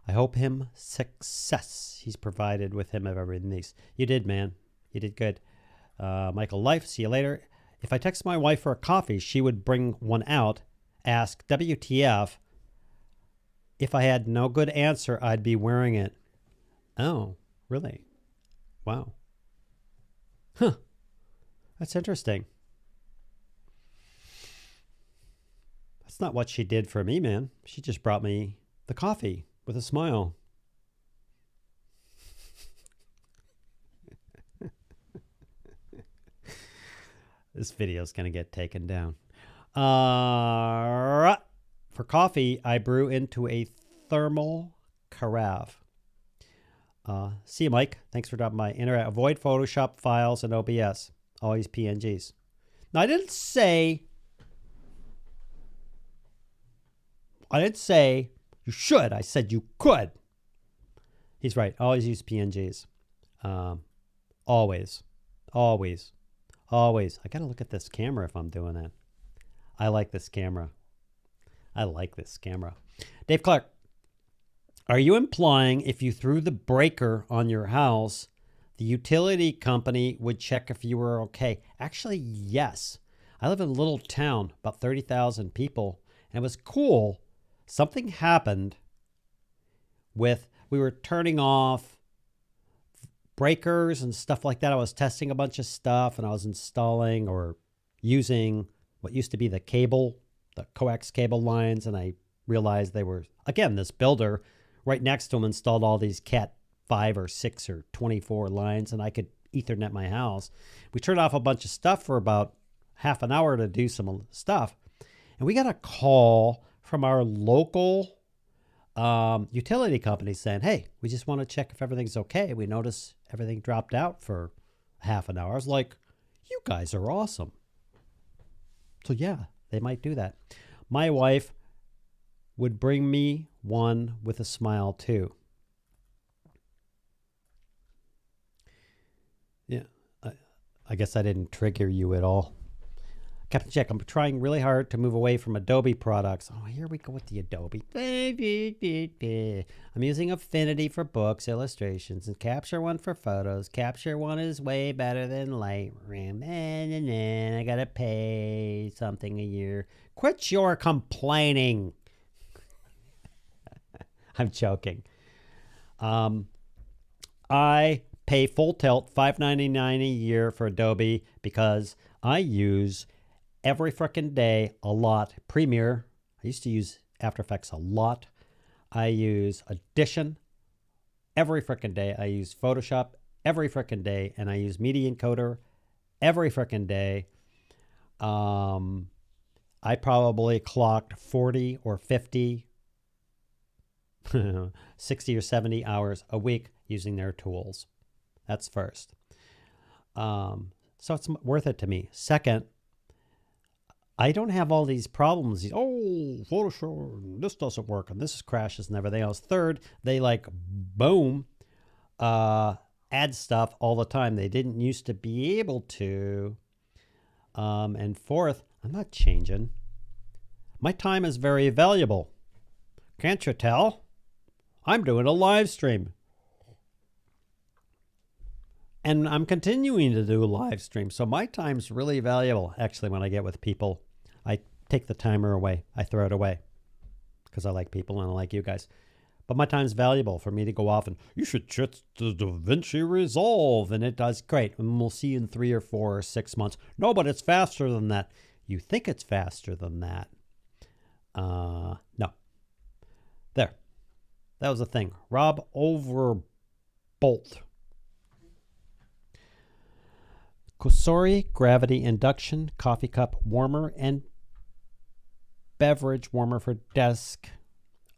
I hope him success. He's provided with him of everything needs. You did, man. You did good. Michael Life, see you later. If I text my wife for a coffee, she would bring one out. Ask WTF. If I had no good answer, I'd be wearing it. Oh, really? Wow. Huh. That's interesting. That's not what she did for me, man. She just brought me the coffee with a smile. This video is going to get taken down. For coffee, I brew into a thermal carafe. See you, Mike. Thanks for dropping by. Avoid Photoshop files and OBS. Always PNGs. Now, I didn't say you should. I said you could. He's right. Always use PNGs. Always. Always. Always. I got to look at this camera if I'm doing that. I like this camera. I like this camera. Dave Clark, are you implying if you threw the breaker on your house, the utility company would check if you were okay? Actually, yes. I live in a little town, about 30,000 people, and it was cool. Something happened with, we were turning off breakers and stuff like that. I was testing a bunch of stuff and I was installing or using what used to be the cable, the coax cable lines. And I realized they were, again, this builder right next to him installed all these Cat 5 or 6 or 24 lines and I could Ethernet my house. We turned off a bunch of stuff for about half an hour to do some stuff. And we got a call from our local utility company saying, hey, we just want to check if everything's okay. We noticed everything dropped out for half an hour. I was like, you guys are awesome. So yeah, they might do that. My wife would bring me one with a smile too. Yeah, I guess I didn't trigger you at all. Captain Jack, I'm trying really hard to move away from Adobe products. Oh, here we go with the Adobe. I'm using Affinity for books, illustrations, and Capture One for photos. Capture One is way better than Lightroom. And I gotta pay something a year. Quit your complaining. I'm joking. I pay full tilt $5.99 a year for Adobe because I use every frickin' day a lot. Premiere. I used to use After Effects a lot. I use Audition every frickin' day. I use Photoshop every frickin' day. And I use Media Encoder every frickin' day. I probably clocked 40 or 50, 60 or 70 hours a week using their tools. That's first. So it's worth it to me. Second, I don't have all these problems. Oh, Photoshop, this doesn't work, and this crashes and everything else. Third, they like, boom, add stuff all the time. They didn't used to be able to. And fourth, I'm not changing. My time is very valuable. Can't you tell? I'm doing a live stream. And I'm continuing to do a live stream. So my time's really valuable. Actually, when I get with people, I take the timer away. I throw it away because I like people and I like you guys. But my time's valuable for me to go off and you should check the DaVinci Resolve. And it does great. And we'll see you in 3 or 4 or 6 months. No, but it's faster than that. You think it's faster than that. No. There. That was the thing. Rob Overbolt. Kosori gravity induction coffee cup warmer and beverage warmer for desk.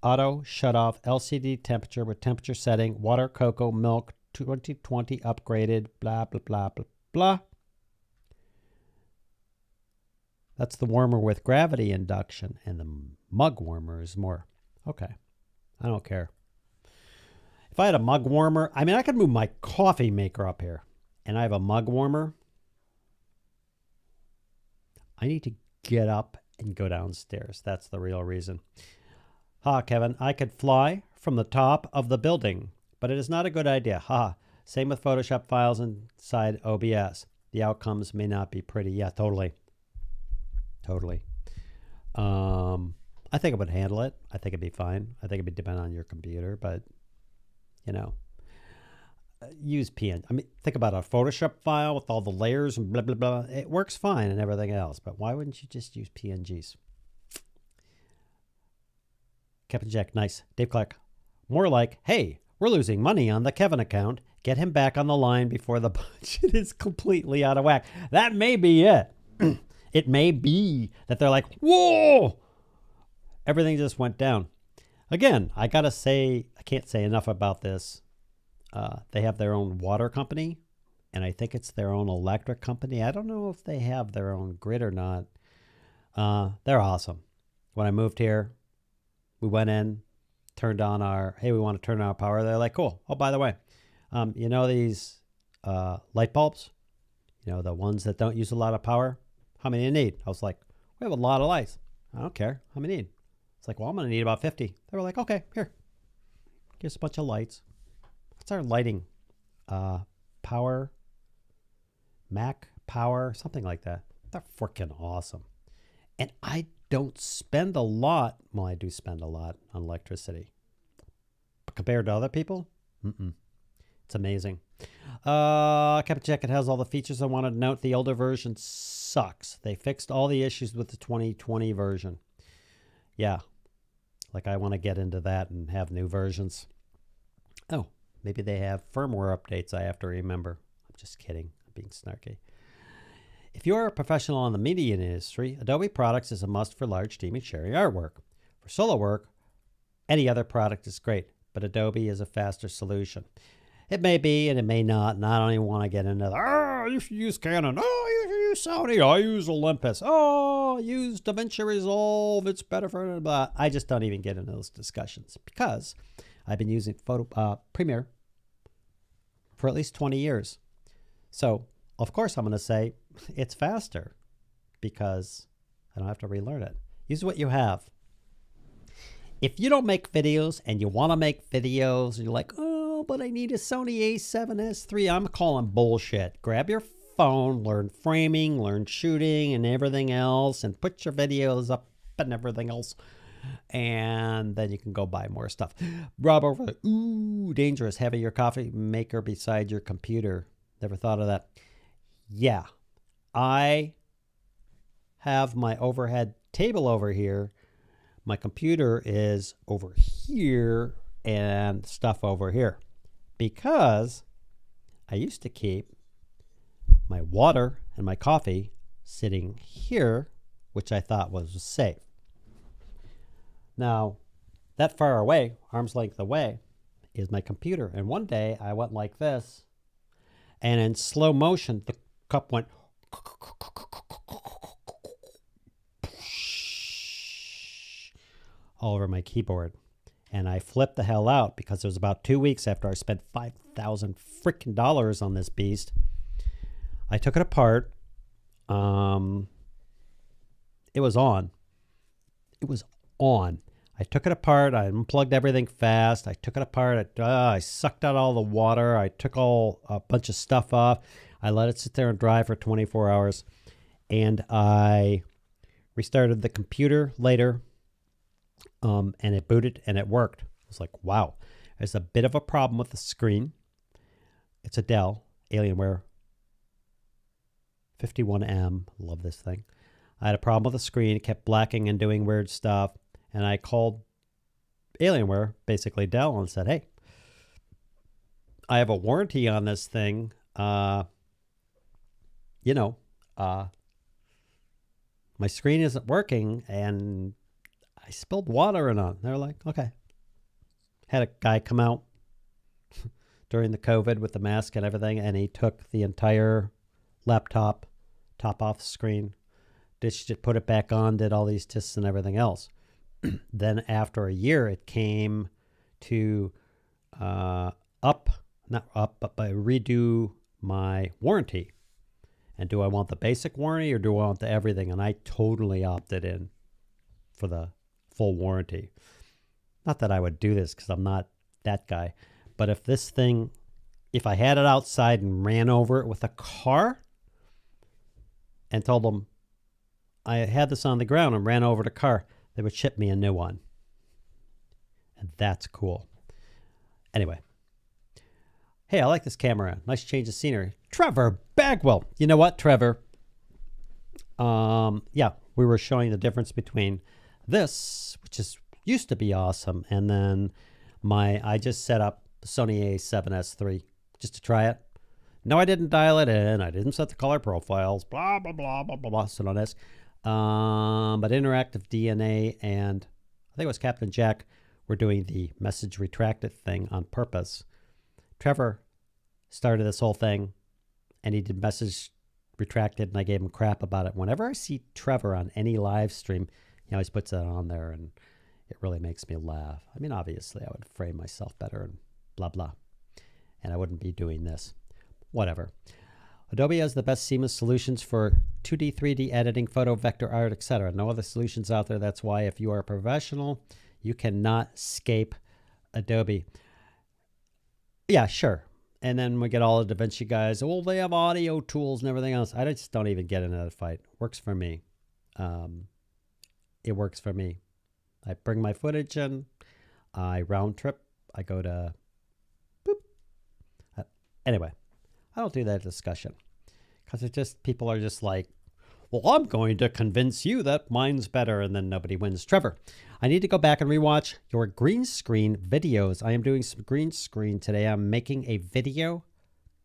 Auto shut off LCD temperature with temperature setting. Water, cocoa, milk, 2020 upgraded. Blah, blah, blah, blah, blah. That's the warmer with gravity induction. And the mug warmer is more. Okay. I don't care. If I had a mug warmer, I mean, I could move my coffee maker up here. And I have a mug warmer. I need to get up and go downstairs. That's the real reason. Kevin, I could fly from the top of the building, but it is not a good idea. Same with Photoshop files inside OBS. The outcomes may not be pretty. Yeah, totally. Totally. I think I would handle it. I think it'd be fine. I think it'd be dependent on your computer, but, you know, use PNG. I mean, think about a Photoshop file with all the layers and blah, blah, blah. It works fine and everything else, but why wouldn't you just use PNGs? Captain Jack, nice. Dave Clark, more like, hey, we're losing money on the Kevin account. Get him back on the line before the budget is completely out of whack. That may be it. It may be that they're like, whoa, everything just went down. Again, I got to say, I can't say enough about this. They have their own water company, and I think it's their own electric company. I don't know if they have their own grid or not. They're awesome. When I moved here, we went in, turned on our, hey, we want to turn on our power. They're like, cool. Oh, by the way, you know these light bulbs? You know, the ones that don't use a lot of power? How many do you need? I was like, we have a lot of lights. I don't care. How many do you need? It's like, well, I'm going to need about 50. They were like, okay, here. Give us a bunch of lights. What's our lighting? Power, Mac Power, something like that. They're freaking awesome. And I don't spend a lot. Well, I do spend a lot on electricity. But compared to other people, it's amazing. Captain Check, it has all the features I wanted to note. The older version sucks. They fixed all the issues with the 2020 version. Yeah. Like I want to get into that and have new versions. Oh, maybe they have firmware updates I have to remember. I'm just kidding. I'm being snarky. If you are a professional in the media industry, Adobe products is a must for large team and sharing artwork. For solo work, any other product is great, but Adobe is a faster solution. It may be and it may not, and I don't even want to get into that. You should use Canon. You should use Sony. I use Olympus. Use DaVinci Resolve. It's better for blah. I just don't even get into those discussions because I've been using Premiere for at least 20 years. So, of course, I'm going to say it's faster because I don't have to relearn it. Use what you have. If you don't make videos and you want to make videos and you're like, oh, but I need a Sony A7S3, I'm calling bullshit. Grab your phone, learn framing, learn shooting and everything else, and put your videos up and everything else. And then you can go buy more stuff. Rob over, ooh, dangerous having your coffee maker beside your computer. Never thought of that. Yeah, I have my overhead table over here. My computer is over here and stuff over here because I used to keep my water and my coffee sitting here, which I thought was safe. Now, that far away, arm's length away, is my computer. And one day I went like this, and in slow motion, the cup went all over my keyboard. And I flipped the hell out because it was about 2 weeks after I spent $5,000 freaking dollars on this beast. I took it apart. It was on. It was on. I took it apart. I unplugged everything fast. I took it apart. I sucked out all the water. I took a bunch of stuff off. I let it sit there and dry for 24 hours. And I restarted the computer later. And it booted and it worked. I was like, wow. There's a bit of a problem with the screen. It's a Dell Alienware 51M. Love this thing. I had a problem with the screen. It kept blacking and doing weird stuff. And I called Alienware, basically Dell, and said, hey, I have a warranty on this thing. My screen isn't working, and I spilled water in it. They're like, okay. Had a guy come out during the COVID with the mask and everything, and he took the entire laptop, top off the screen, ditched it, put it back on, did all these tests and everything else. Then after a year, it came to redo my warranty. And do I want the basic warranty or do I want the everything? And I totally opted in for the full warranty. Not that I would do this because I'm not that guy. But if I had it outside and ran over it with a car and told them I had this on the ground and ran over the car, they would ship me a new one. And that's cool. Anyway. Hey, I like this camera. Nice change of scenery. Trevor Bagwell. You know what, Trevor? Yeah, we were showing the difference between this, which used to be awesome, and then I just set up the Sony A7S III just to try it. No, I didn't dial it in. I didn't set the color profiles. Blah, blah, blah, blah, blah, blah. So on this. But Interactive DNA and I think it was Captain Jack were doing the message retracted thing on purpose. Trevor started this whole thing and he did message retracted and I gave him crap about it. Whenever I see Trevor on any live stream, he always puts that on there and it really makes me laugh. I mean, obviously I would frame myself better and blah, blah. And I wouldn't be doing this. Whatever. Adobe has the best seamless solutions for 2D, 3D editing, photo, vector art, etc. No other solutions out there. That's why if you are a professional, you cannot escape Adobe. Yeah, sure. And then we get all the DaVinci guys. Well, they have audio tools and everything else. I just don't even get into that fight. Works for me. It works for me. I bring my footage in. I round trip. I go to boop. Anyway, I don't do that discussion because it just people are just like, well, I'm going to convince you that mine's better, and then nobody wins. Trevor, I need to go back and rewatch your green screen videos. I am doing some green screen today. I'm making a video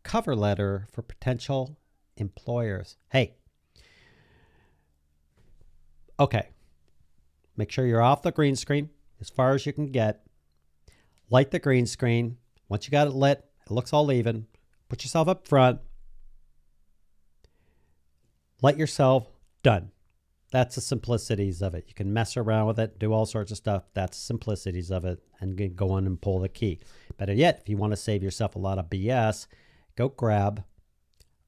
cover letter for potential employers. Hey, okay, make sure you're off the green screen as far as you can get. Light the green screen. Once you got it lit, it looks all even. Put yourself up front. Light yourself. Done. That's the simplicities of it. You can mess around with it, do all sorts of stuff. That's the simplicities of it, and go on and pull the key. Better yet, if you want to save yourself a lot of BS, go grab,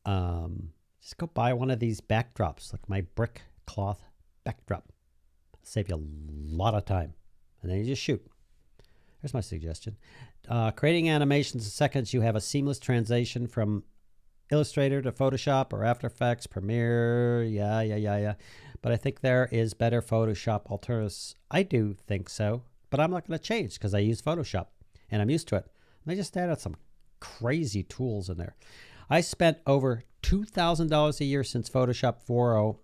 just go buy one of these backdrops, like my brick cloth backdrop. Save you a lot of time. And then you just shoot. Here's my suggestion. Creating animations in seconds, you have a seamless transition from Illustrator to Photoshop or After Effects, Premiere, yeah. But I think there is better Photoshop alternatives. I do think so, but I'm not going to change because I use Photoshop and I'm used to it. And I just added some crazy tools in there. I spent over $2,000 a year since Photoshop 4.0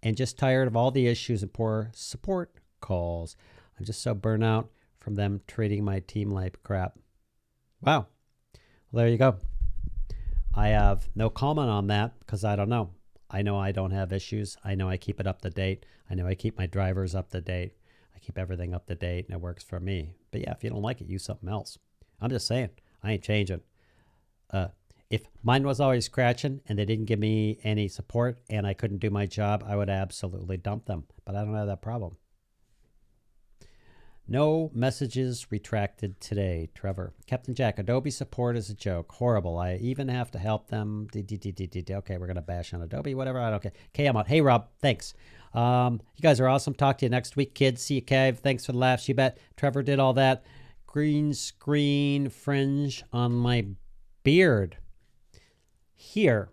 and just tired of all the issues and poor support calls. I'm just so burnt out from them treating my team like crap. Wow. Well, there you go. I have no comment on that because I don't know. I know I don't have issues. I know I keep it up to date. I know I keep my drivers up to date. I keep everything up to date and it works for me. But yeah, if you don't like it, use something else. I'm just saying, I ain't changing. If mine was always scratching and they didn't give me any support and I couldn't do my job, I would absolutely dump them. But I don't have that problem. No messages retracted today, Trevor. Captain Jack, Adobe support is a joke. Horrible. I even have to help them. Okay, we're going to bash on Adobe, whatever. I don't care. Okay, I'm out. Hey, Rob, thanks. You guys are awesome. Talk to you next week, kids. See you, Kev. Thanks for the laughs. You bet. Trevor did all that. Green screen fringe on my beard here.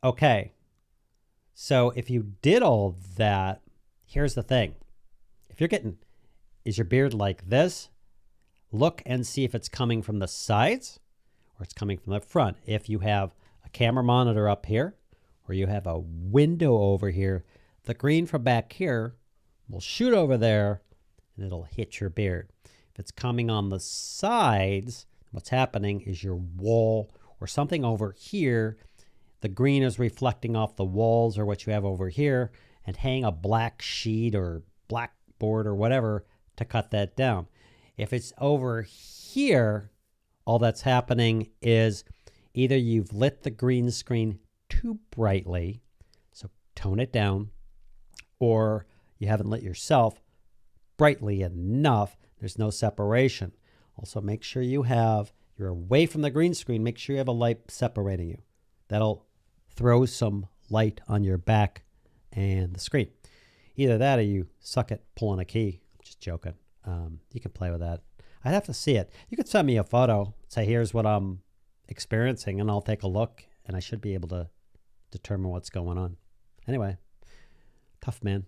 Okay. So if you did all that, here's the thing. If you're getting, is your beard like this? Look and see if it's coming from the sides or it's coming from the front. If you have a camera monitor up here or you have a window over here, the green from back here will shoot over there and it'll hit your beard. If it's coming on the sides, what's happening is your wall or something over here, the green is reflecting off the walls or what you have over here, and hang a black sheet or blackboard or whatever to cut that down. If it's over here, all that's happening is either you've lit the green screen too brightly, so tone it down, or you haven't lit yourself brightly enough. There's no separation. Also, make sure you're away from the green screen. Make sure you have a light separating you. That'll throw some light on your back and the screen. Either that or you suck at pulling a key. I'm just joking. You can play with that. I'd have to see it. You could send me a photo, say here's what I'm experiencing, and I'll take a look, and I should be able to determine what's going on. Anyway, tough man.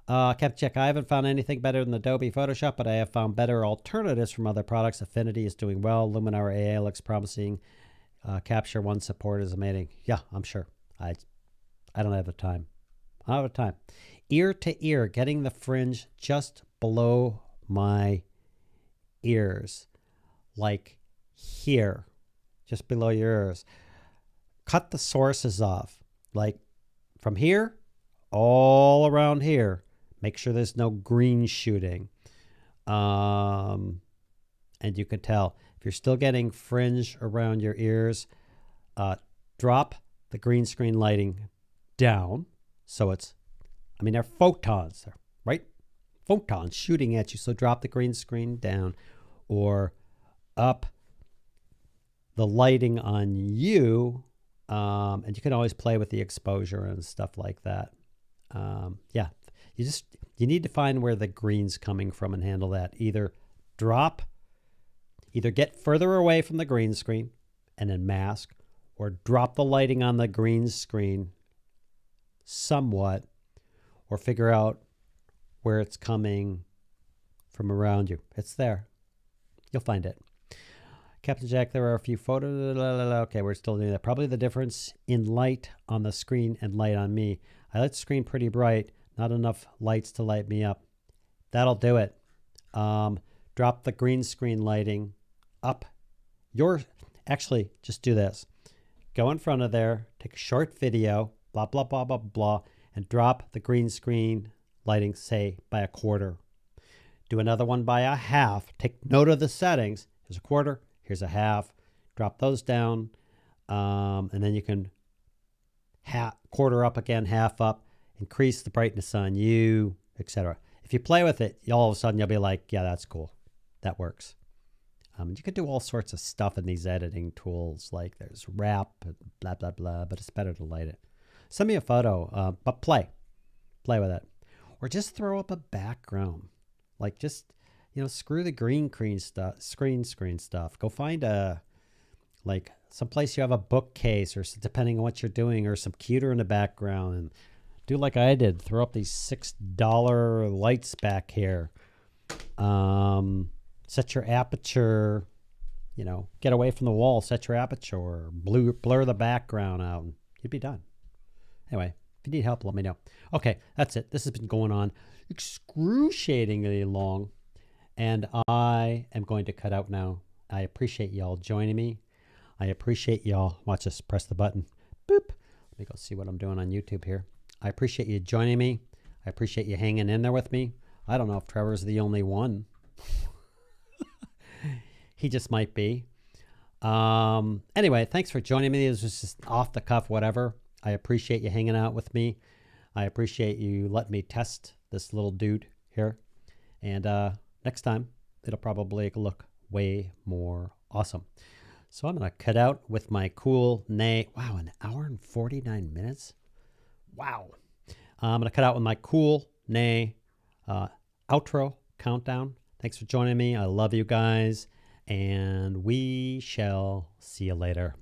Kept check. I haven't found anything better than Adobe Photoshop, but I have found better alternatives from other products. Affinity is doing well. Luminar AA looks promising. Capture One support is amazing. Yeah, I'm sure. I don't have the time. I don't have the time. Ear to ear, getting the fringe just below my ears, like here, just below your ears. Cut the sources off, like from here all around here. Make sure there's no green shooting. And you can tell if you're still getting fringe around your ears, drop the green screen lighting down. So it's, I mean, they're photons, right? Photons shooting at you. So drop the green screen down or up the lighting on you. And you can always play with the exposure and stuff like that. Yeah, you need to find where the green's coming from and handle that. Either get further away from the green screen and then mask, or drop the lighting on the green screen somewhat, or figure out where it's coming from around you. It's there. You'll find it. Captain Jack, there are a few photos. Okay, we're still doing that. Probably the difference in light on the screen and light on me. I lit the screen pretty bright. Not enough lights to light me up. That'll do it. Drop the green screen lighting up. Actually, just do this. Go in front of there, take a short video, blah, blah, blah, blah, blah, and drop the green screen lighting, say, by a quarter. Do another one by a half. Take note of the settings. Here's a quarter. Here's a half. Drop those down. And then you can quarter up again, half up. Increase the brightness on you, etc. If you play with it, all of a sudden you'll be like, yeah, that's cool. That works. You can do all sorts of stuff in these editing tools. Like there's wrap, blah, blah, blah. But it's better to light it. Send me a photo, but play with it. Or just throw up a background. Like just, screw the green screen stuff. Go find like someplace you have a bookcase or depending on what you're doing, or some cuter in the background, and do like I did. Throw up these $6 lights back here. Set your aperture, get away from the wall, set your aperture, or blur the background out, and you'd be done. Anyway, if you need help, let me know. Okay, that's it. This has been going on excruciatingly long, and I am going to cut out now. I appreciate y'all joining me. I appreciate y'all. Watch this. Press the button. Boop. Let me go see what I'm doing on YouTube here. I appreciate you joining me. I appreciate you hanging in there with me. I don't know if Trevor's the only one. He just might be. Anyway, thanks for joining me. This was just off the cuff, whatever. I appreciate you hanging out with me. I appreciate you letting me test this little dude here. And next time, it'll probably look way more awesome. So I'm going to cut out with my cool nay. Wow, an hour and 49 minutes. Wow. I'm going to cut out with my cool nay outro countdown. Thanks for joining me. I love you guys, and we shall see you later.